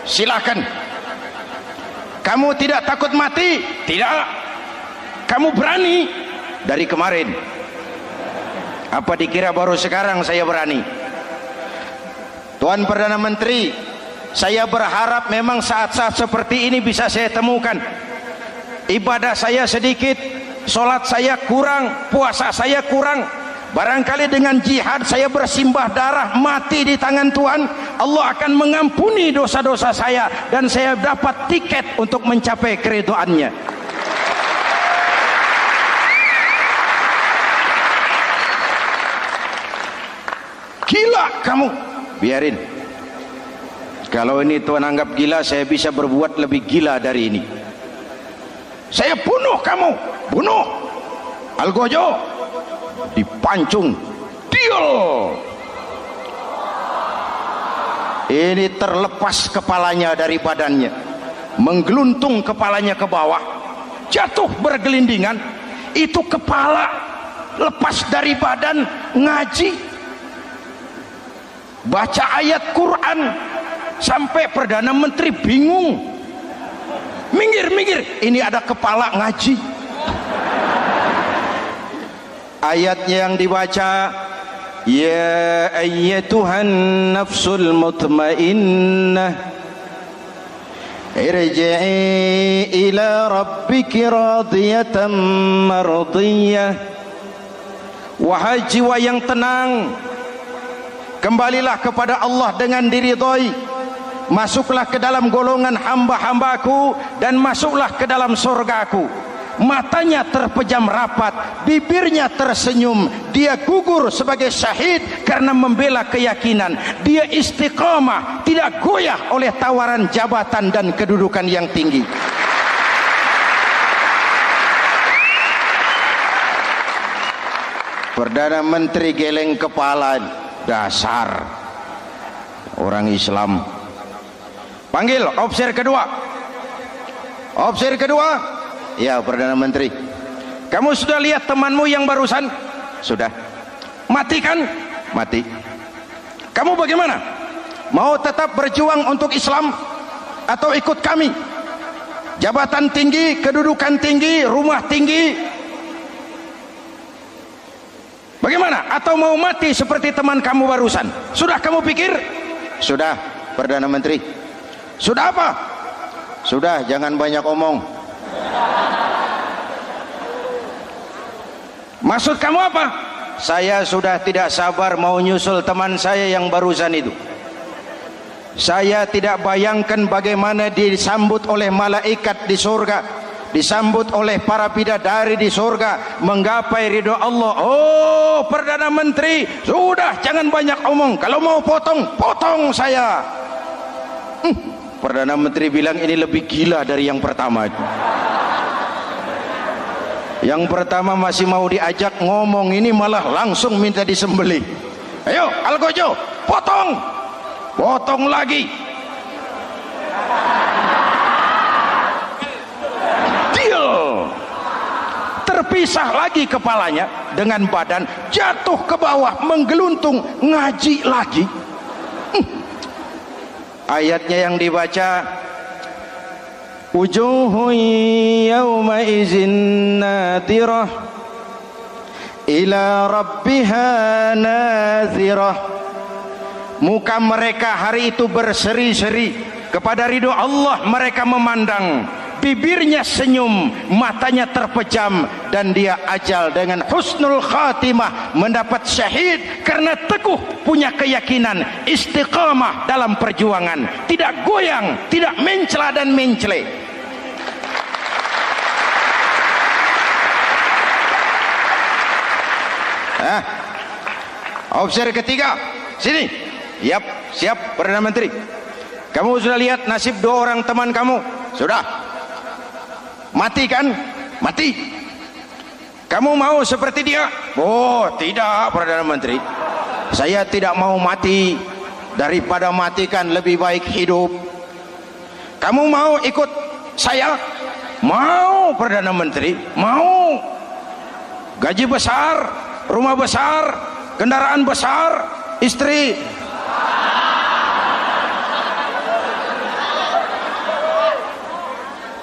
[SPEAKER 1] Silakan. Kamu tidak takut mati? Tidak. Kamu berani? Dari kemarin. Apa dikira baru sekarang saya berani? Tuan Perdana Menteri, saya berharap memang saat-saat seperti ini bisa saya temukan. Ibadah saya sedikit, solat saya kurang, puasa saya kurang. Barangkali dengan jihad saya bersimbah darah, mati di tangan Tuhan, Allah akan mengampuni dosa-dosa saya dan saya dapat tiket untuk mencapai keridhaannya. Gila kamu. Biarin. Kalau ini Tuan anggap gila, saya bisa berbuat lebih gila dari ini. Saya bunuh kamu. Bunuh. Algojo dipancung. Deal. Ini terlepas kepalanya dari badannya, menggeluntung kepalanya ke bawah, jatuh bergelindingan. Itu kepala lepas dari badan, ngaji, baca ayat Quran, sampai Perdana Menteri bingung. Minggir, ini ada kepala ngaji. Ayatnya yang dibaca, ya ayyatuhan nafsul mutmainnah irji'i ila rabbiki radiyatan mardiyah. Wahai jiwa yang tenang, kembalilah kepada Allah dengan diridhoi, masuklah ke dalam golongan hamba-hambaku dan masuklah ke dalam surgaku. Matanya terpejam rapat, bibirnya tersenyum, dia gugur sebagai syahid karena membela keyakinan. Dia istiqamah, tidak goyah oleh tawaran jabatan dan kedudukan yang tinggi. Perdana Menteri geleng kepala. Dasar orang Islam. Panggil officer kedua. Officer kedua. Ya, Perdana Menteri, kamu sudah lihat temanmu yang barusan? Sudah. Mati kan? Mati. Kamu bagaimana? Mau tetap berjuang untuk Islam atau ikut kami? Jabatan tinggi, kedudukan tinggi, rumah tinggi, bagaimana? Atau mau mati seperti teman kamu barusan? Sudah kamu pikir? Sudah, Perdana Menteri. Sudah apa? Sudah, jangan banyak omong. Maksud kamu apa? Saya sudah tidak sabar mau nyusul teman saya yang barusan itu. Saya tidak bayangkan bagaimana disambut oleh malaikat di surga, disambut oleh para bidadari di surga, menggapai ridho Allah. Oh, Perdana Menteri, sudah jangan banyak omong. Kalau mau potong, potong saya. Perdana Menteri bilang ini lebih gila dari yang pertama. Yang pertama masih mau diajak ngomong, ini malah langsung minta disembelih. Ayo Algojo, potong. potong lagi, deal. Terpisah lagi kepalanya dengan badan, jatuh ke bawah, menggeluntung, ngaji lagi. Ayatnya yang dibaca, wujuhun yawma izin nadirah ila rabbiha nazirah. Muka mereka hari itu berseri-seri kepada ridho Allah. Mereka memandang, bibirnya senyum, matanya terpejam, dan dia ajal dengan husnul khatimah, mendapat syahid karena teguh punya keyakinan, istiqamah dalam perjuangan, tidak goyang, tidak mencela dan mencele. Opsi ketiga, sini. Yap, siap Perdana Menteri. Kamu sudah lihat nasib dua orang teman kamu? Sudah. Mati kan? Mati. Kamu mau seperti dia? Oh, tidak Perdana Menteri. Saya tidak mau mati. Daripada mati kan lebih baik hidup. Kamu mau ikut saya? Mau Perdana Menteri. Mau. Gaji besar, rumah besar, kendaraan besar, istri.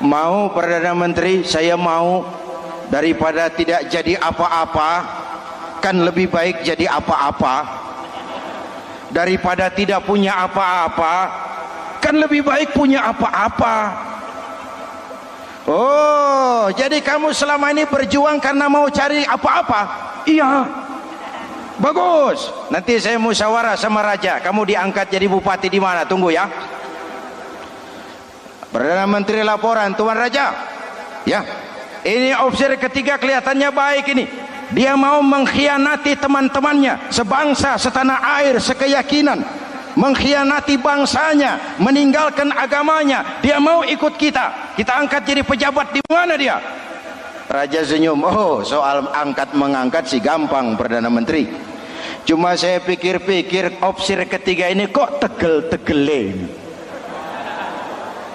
[SPEAKER 1] Mau Perdana Menteri, saya mau. Daripada tidak jadi apa-apa, kan lebih baik jadi apa-apa. Daripada tidak punya apa-apa, kan lebih baik punya apa-apa. Oh, jadi kamu selama ini berjuang karena mau cari apa-apa? Iya. Bagus. Nanti saya musyawarah sama raja. Kamu diangkat jadi bupati di mana? Tunggu ya. Perdana Menteri laporan, Tuan Raja. Ya, ini opsi ketiga kelihatannya baik ini. Dia mau mengkhianati teman-temannya, sebangsa, setanah air, sekeyakinan. Mengkhianati bangsanya, meninggalkan agamanya. Dia mau ikut kita. Kita angkat jadi pejabat, di mana dia? Raja senyum. Oh, soal angkat mengangkat sih gampang Perdana Menteri. Cuma saya pikir-pikir opsi ketiga ini kok tegel-tegelin.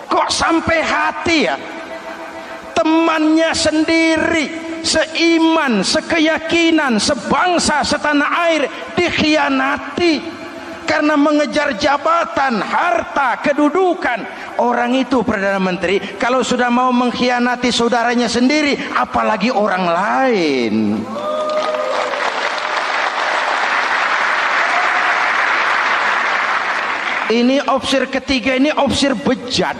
[SPEAKER 1] Kok sampai hati ya? Temannya sendiri, seiman, sekeyakinan, sebangsa, setanah air dikhianati karena mengejar jabatan, harta, kedudukan. Orang itu Perdana Menteri kalau sudah mau mengkhianati saudaranya sendiri, apalagi orang lain. Ini opsi ketiga, ini opsi bejat.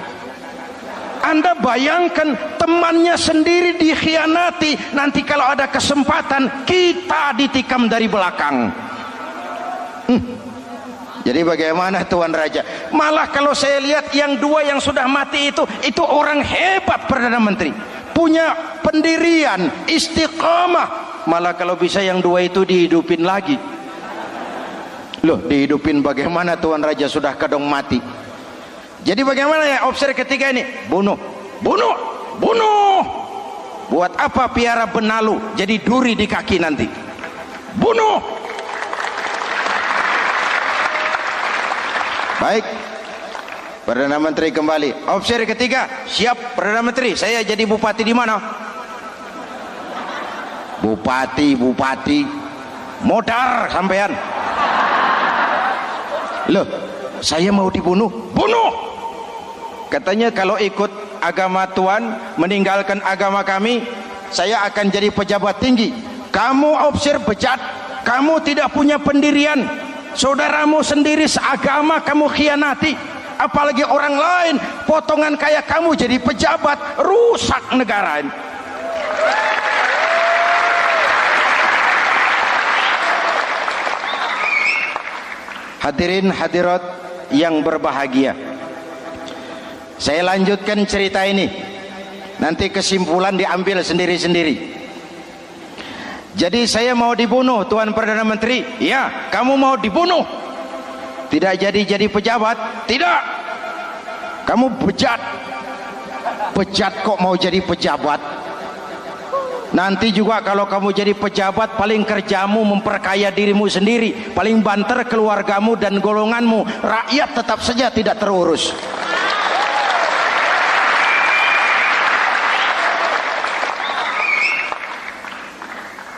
[SPEAKER 1] Anda bayangkan temannya sendiri dikhianati, nanti kalau ada kesempatan kita ditikam dari belakang. Jadi bagaimana Tuan Raja? Malah kalau saya lihat yang dua yang sudah mati itu orang hebat Perdana Menteri, punya pendirian, istiqamah. Malah kalau bisa yang dua itu dihidupin lagi. Loh, dihidupin bagaimana Tuan Raja, sudah kadang mati. Jadi bagaimana ya opsi ketiga ini? Bunuh, bunuh, bunuh. Buat apa piara benalu jadi duri di kaki nanti? Bunuh. Baik, Perdana Menteri kembali. Opsi ketiga, siap Perdana Menteri. Saya jadi bupati di mana? Bupati, modar sampean. Loh, saya mau dibunuh. Bunuh. Katanya kalau ikut agama Tuan, meninggalkan agama kami, saya akan jadi pejabat tinggi. Kamu opsi bejat, kamu tidak punya pendirian. Saudaramu sendiri seagama kamu khianati, apalagi orang lain. Potongan kayak kamu jadi pejabat, rusak negara ini. Hadirin hadirat yang berbahagia, saya lanjutkan cerita ini. Nanti kesimpulan diambil sendiri-sendiri. Jadi saya mau dibunuh Tuan Perdana Menteri. Ya, kamu mau dibunuh. Tidak jadi pejabat. Tidak. Kamu bejat. Bejat kok mau jadi pejabat. Nanti juga kalau kamu jadi pejabat, paling kerjamu memperkaya dirimu sendiri, paling banter keluargamu dan golonganmu, rakyat tetap saja tidak terurus.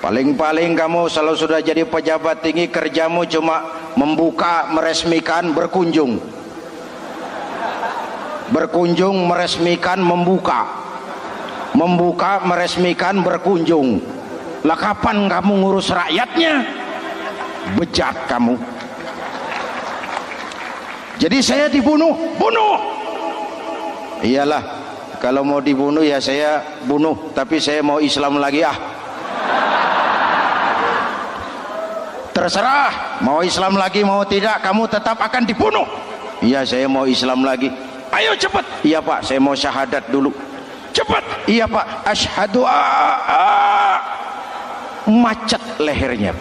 [SPEAKER 1] Paling-paling kamu kalau sudah jadi pejabat tinggi, kerjamu cuma membuka, meresmikan, berkunjung, meresmikan, membuka, meresmikan, berkunjung. Lah kapan kamu ngurus rakyatnya? Bejat kamu. Jadi saya dibunuh, bunuh. Iyalah, kalau mau dibunuh ya saya bunuh, tapi saya mau Islam lagi ah. Terserah, mau Islam lagi mau tidak, kamu tetap akan dibunuh. Iya, saya mau Islam lagi. Ayo cepat. Iya Pak, saya mau syahadat dulu. Cepat. Iya Pak, asyhadu macet lehernya.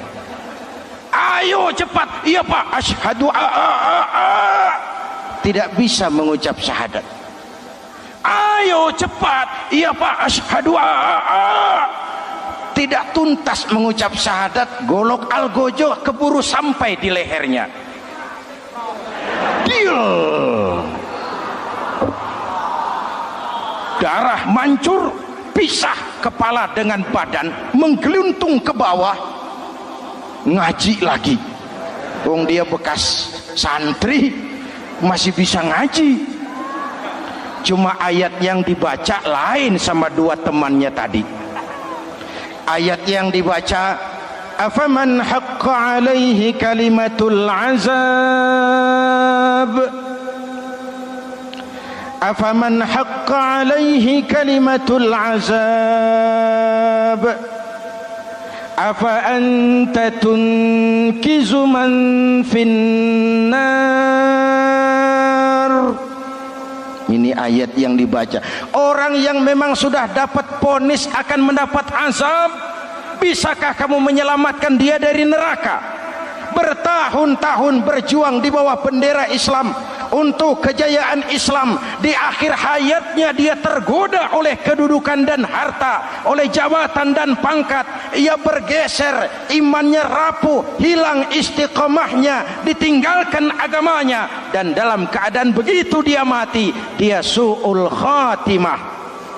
[SPEAKER 1] Ayo cepat. Iya Pak, asyhadu tidak bisa mengucap syahadat. Ayo cepat. Iya Pak, asyhadu tidak tuntas mengucap syahadat, golok algojo keburu sampai di lehernya. Deal. Darah mancur, pisah kepala dengan badan, menggeluntung ke bawah. Ngaji lagi. Wong dia bekas santri masih bisa ngaji. Cuma ayat yang dibaca lain sama dua temannya tadi. Ayat yang dibaca, afaman haqqa alaihi kalimatul azab, afaman haqqa alaihi kalimatul azab, afa anta tunkizu man finnar. Ini ayat yang dibaca. Orang yang memang sudah dapat vonis akan mendapat azab, bisakah kamu menyelamatkan dia dari neraka? Bertahun-tahun berjuang di bawah bendera Islam untuk kejayaan Islam, di akhir hayatnya dia tergoda oleh kedudukan dan harta, oleh jabatan dan pangkat. Ia bergeser, imannya rapuh, hilang istiqomahnya, ditinggalkan agamanya, dan dalam keadaan begitu dia mati, dia su'ul khatimah.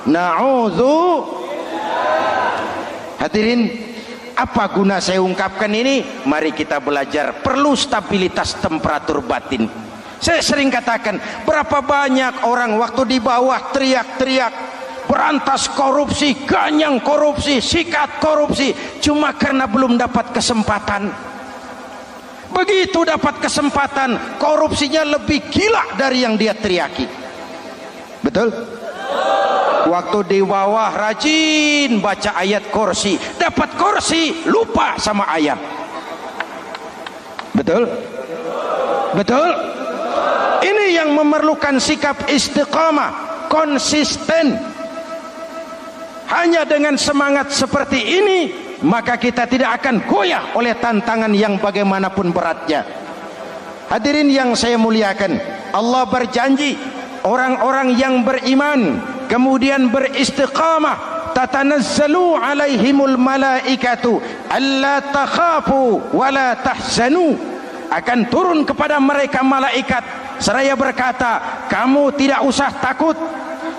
[SPEAKER 1] Na'udzu. Hadirin, apa guna saya ungkapkan ini? Mari kita belajar, perlu stabilitas temperatur batin. Saya sering katakan, berapa banyak orang waktu di bawah teriak-teriak berantas korupsi, ganyang korupsi, sikat korupsi, cuma karena belum dapat kesempatan. Begitu dapat kesempatan, korupsinya lebih gila dari yang dia teriaki. Betul? Waktu di bawah rajin baca ayat kursi, dapat kursi lupa sama ayat. Betul? Betul? Ini yang memerlukan sikap istiqamah, konsisten. Hanya dengan semangat seperti ini, maka kita tidak akan goyah oleh tantangan yang bagaimanapun beratnya. Hadirin yang saya muliakan, Allah berjanji, orang-orang yang beriman kemudian beristiqamah, tatanazzalu alaihimul malaikatu alla takhafu wala tahzanu, akan turun kepada mereka malaikat seraya berkata, kamu tidak usah takut,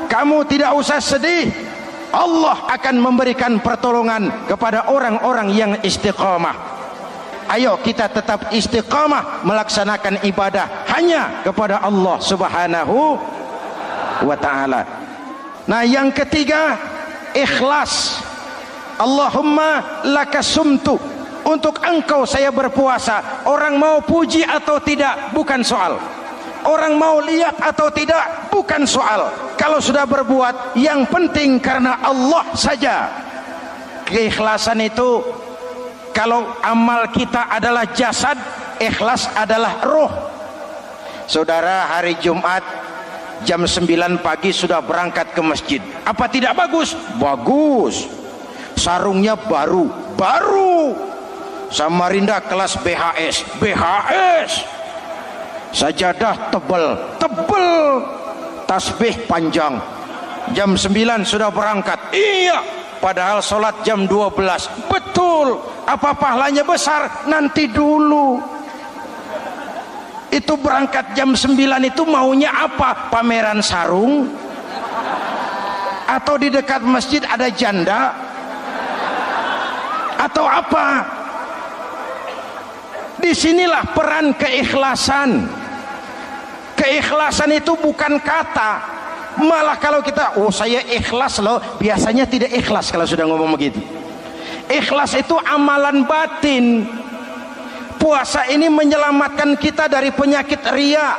[SPEAKER 1] kamu tidak usah sedih. Allah akan memberikan pertolongan kepada orang-orang yang istiqamah. Ayo kita tetap istiqamah melaksanakan ibadah hanya kepada Allah Subhanahu wa ta'ala. Nah, yang ketiga, ikhlas. Allahumma lakasumtu, untuk engkau saya berpuasa. Orang mau puji atau tidak bukan soal, orang mau lihat atau tidak bukan soal. Kalau sudah berbuat, yang penting karena Allah saja. Keikhlasan itu, kalau amal kita adalah jasad, ikhlas adalah roh. Saudara, hari Jumat jam 9 pagi sudah berangkat ke masjid. Apa tidak bagus? Bagus. Sarungnya baru. Samarinda kelas BHS. Sajadah tebal. Tasbih panjang. Jam 9 sudah berangkat. Iya, padahal sholat jam 12. Betul, apa pahalanya besar? Nanti dulu. Itu berangkat jam 9 itu maunya apa? Pameran sarung? Atau di dekat masjid ada janda? Atau apa? Disinilah peran keikhlasan. Keikhlasan itu bukan kata. Malah kalau kita, oh saya ikhlas loh, biasanya tidak ikhlas kalau sudah ngomong begitu. Ikhlas itu amalan batin. Puasa ini menyelamatkan kita dari penyakit riya.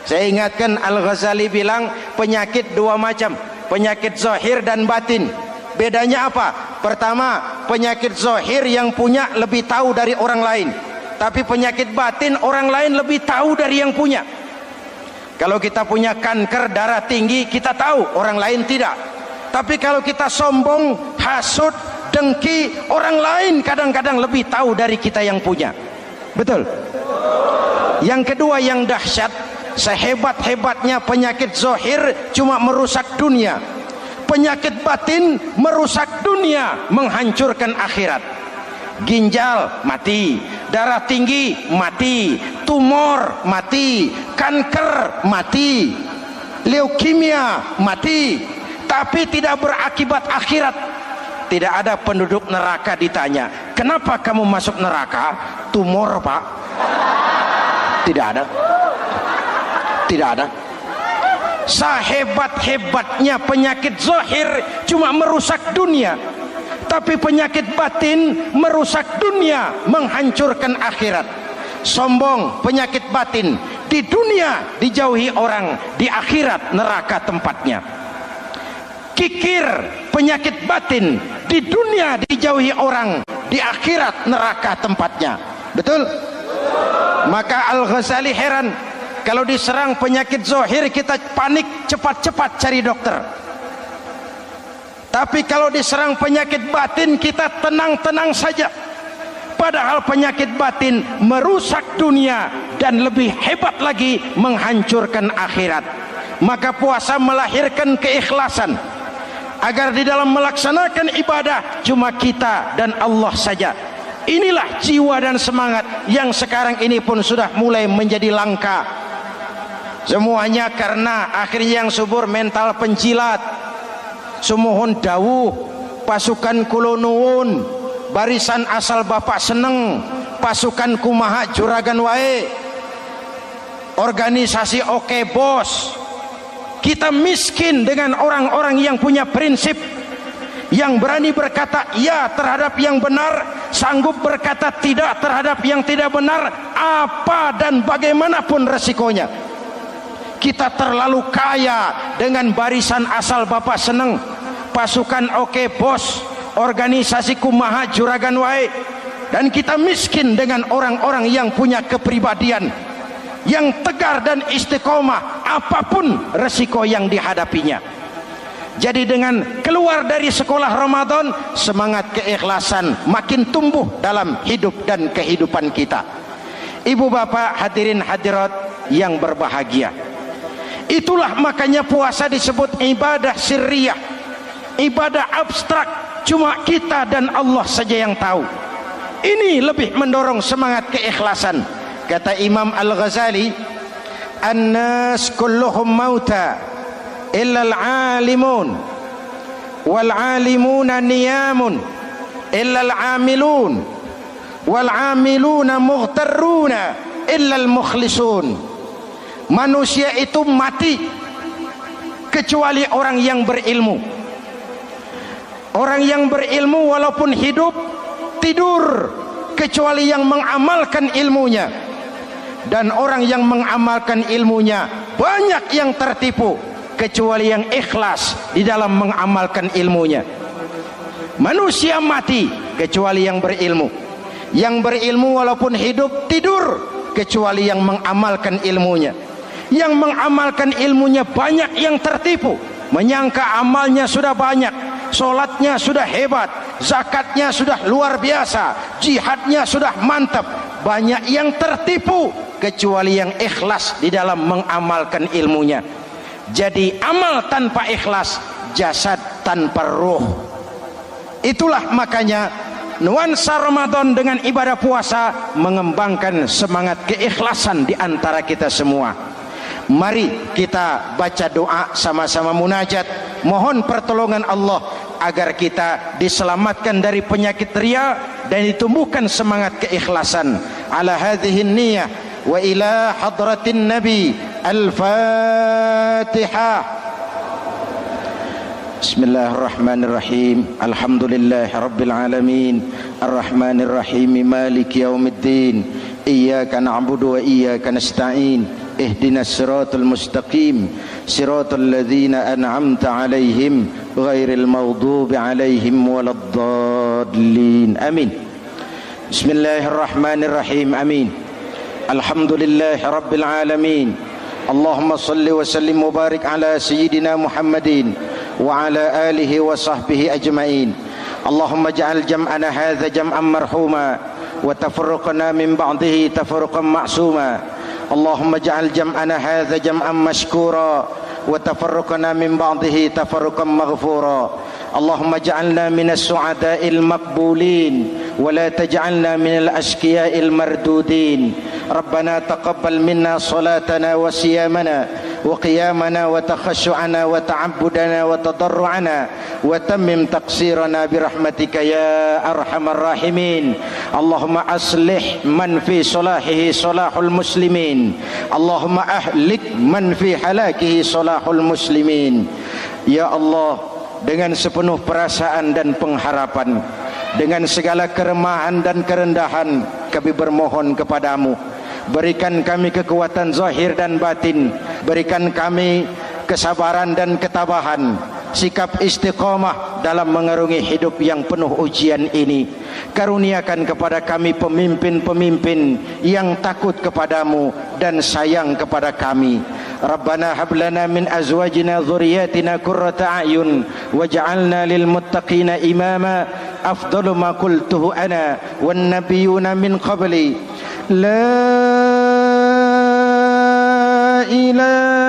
[SPEAKER 1] Saya ingatkan Al-Ghazali bilang penyakit dua macam, penyakit zahir dan batin. Bedanya apa? Pertama, penyakit zahir yang punya lebih tahu dari orang lain, tapi penyakit batin orang lain lebih tahu dari yang punya. Kalau kita punya kanker darah tinggi, kita tahu, orang lain tidak. Tapi kalau kita sombong, hasud, dengki, orang lain kadang-kadang lebih tahu dari kita yang punya. Betul? Yang kedua yang dahsyat, sehebat-hebatnya penyakit zahir cuma merusak dunia, penyakit batin merusak dunia, menghancurkan akhirat. Ginjal mati, darah tinggi mati, tumor mati, kanker mati, leukemia mati, tapi tidak berakibat akhirat. Tidak ada penduduk neraka ditanya, kenapa kamu masuk neraka? Tumor pak. Tidak ada. Tidak ada. Sehebat-hebatnya penyakit zahir cuma merusak dunia, tapi penyakit batin merusak dunia, menghancurkan akhirat. Sombong, penyakit batin, di dunia dijauhi orang, di akhirat neraka tempatnya. Kikir, penyakit batin, di dunia dijauhi orang, di akhirat neraka tempatnya. Betul? Maka Al-Ghazali heran, kalau diserang penyakit zahir kita panik, cepat-cepat cari dokter. Tapi kalau diserang penyakit batin kita tenang-tenang saja. Padahal penyakit batin merusak dunia dan lebih hebat lagi menghancurkan akhirat. Maka puasa melahirkan keikhlasan, agar di dalam melaksanakan ibadah cuma kita dan Allah saja. Inilah jiwa dan semangat yang sekarang ini pun sudah mulai menjadi langka. Semuanya karena akhirnya yang subur mental penjilat. Sumuhun dawuh, pasukan kulonuun, barisan asal bapak seneng, pasukan kumaha juragan wae, organisasi oke bos. Kita miskin dengan orang-orang yang punya prinsip, yang berani berkata ya terhadap yang benar, sanggup berkata tidak terhadap yang tidak benar, apa dan bagaimanapun resikonya. Kita terlalu kaya dengan barisan asal bapak seneng, pasukan oke bos, organisasi kumaha juragan wae, dan kita miskin dengan orang-orang yang punya kepribadian, yang tegar dan istiqomah apapun resiko yang dihadapinya. Jadi dengan keluar dari sekolah Ramadan, semangat keikhlasan makin tumbuh dalam hidup dan kehidupan kita. Ibu bapak hadirin hadirat yang berbahagia, itulah makanya puasa disebut ibadah sirriyah, ibadah abstrak, cuma kita dan Allah saja yang tahu. Ini lebih mendorong semangat keikhlasan. Kata Imam Al-Ghazali, an-nas kulluhum mauta illa al-alimun wal alimuna niyamun illa al-amilun wal amiluna mughtarruna illa al-mukhlisun. Manusia itu mati kecuali orang yang berilmu. Orang yang berilmu walaupun hidup tidur kecuali yang mengamalkan ilmunya. Dan orang yang mengamalkan ilmunya banyak yang tertipu kecuali yang ikhlas di dalam mengamalkan ilmunya. Manusia mati kecuali yang berilmu. Yang berilmu walaupun hidup tidur kecuali yang mengamalkan ilmunya. Yang mengamalkan ilmunya banyak yang tertipu, menyangka amalnya sudah banyak, sholatnya sudah hebat, zakatnya sudah luar biasa, jihadnya sudah mantap. Banyak yang tertipu kecuali yang ikhlas di dalam mengamalkan ilmunya. Jadi amal tanpa ikhlas, jasad tanpa ruh. Itulah makanya nuansa Ramadan dengan ibadah puasa mengembangkan semangat keikhlasan di antara kita semua. Mari kita baca doa sama-sama munajat, mohon pertolongan Allah agar kita diselamatkan dari penyakit riya dan ditumbuhkan semangat keikhlasan. Ala hadhihi niyyah wa ila hadratin nabi. Al-Fatihah. Bismillahirrahmanirrahim. Alhamdulillahi rabbil alamin. Arrahmanir rahim. Maliki yaumiddin. Iyyaka na'budu wa iyyaka nasta'in. Ihdinas siratal mustaqim. Siratal ladzina an'amta 'alaihim ghairil maghdubi 'alaihim waladdallin. Amin. Bismillahirrahmanirrahim. Amin. Alhamdulillahi rabbil alamin. Allahumma salli wa sallim mubarak ala sayyidina Muhammadin wa ala alihi wa sahbihi ajma'in. Allahumma ja'al jam'ana hadha jam'an marhuma wa tafarruqana min ba'dihi tafarruqan ma'suma. Allahumma ja'al jam'ana hadha jam'an mashkura wa tafarruqana min ba'dihi tafarruqan maghfura. Allahumma ja'alna minas su'ada'il maqbulin wa la taj'alna minal ashqiya'il mardudin. Rabbana taqabbal minna salatana wa siyamana wa qiyamana wa takhashu'ana wa ta'abbudana wa tadarru'ana wa tammim taqsirana birahmatika ya arhamar rahimin. Allahumma aslih man fi salahihi salahul muslimin. Allahumma ahlik man fi halakihi salahul muslimin. Ya Allah, dengan sepenuh perasaan dan pengharapan, dengan segala keremahan dan kerendahan, kami bermohon kepadamu, berikan kami kekuatan zahir dan batin, berikan kami kesabaran dan ketabahan, sikap istiqamah dalam mengarungi hidup yang penuh ujian ini. Karuniakan kepada kami pemimpin-pemimpin yang takut kepadamu dan sayang kepada kami. Rabbana hablana min azwajina dhurriyyatina qurrata a'yun waj'alna lil muttaqina imama. Afdalu ma qultuhu ana wan nabiyyuna min qabli. La ilaha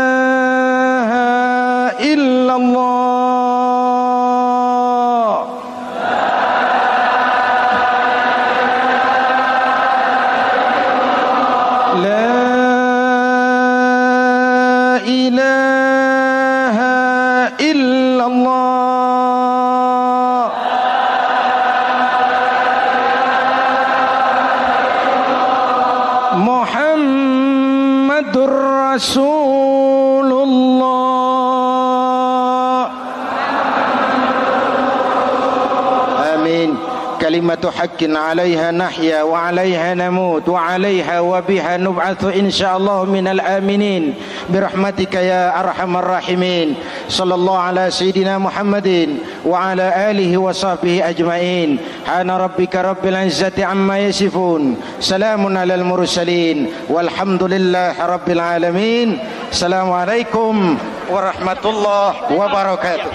[SPEAKER 1] illallah. Muhammadur Rasulullah. Amin. Kalimatu haqqin 'alaiha nahya wa 'alaiha namut wa 'alaiha wa biha nub'atsu insyaallah minal aminin birahmatika ya arhamar rahimin. Sallallahu ala sayyidina Muhammadin wa ala alihi wa sahbihi ajma'in. Hana rabbika rabbil izzati amma yasifun. Salamun alal mursalin walhamdulillahi rabbil alamin. Assalamualaikum warahmatullahi wabarakatuh.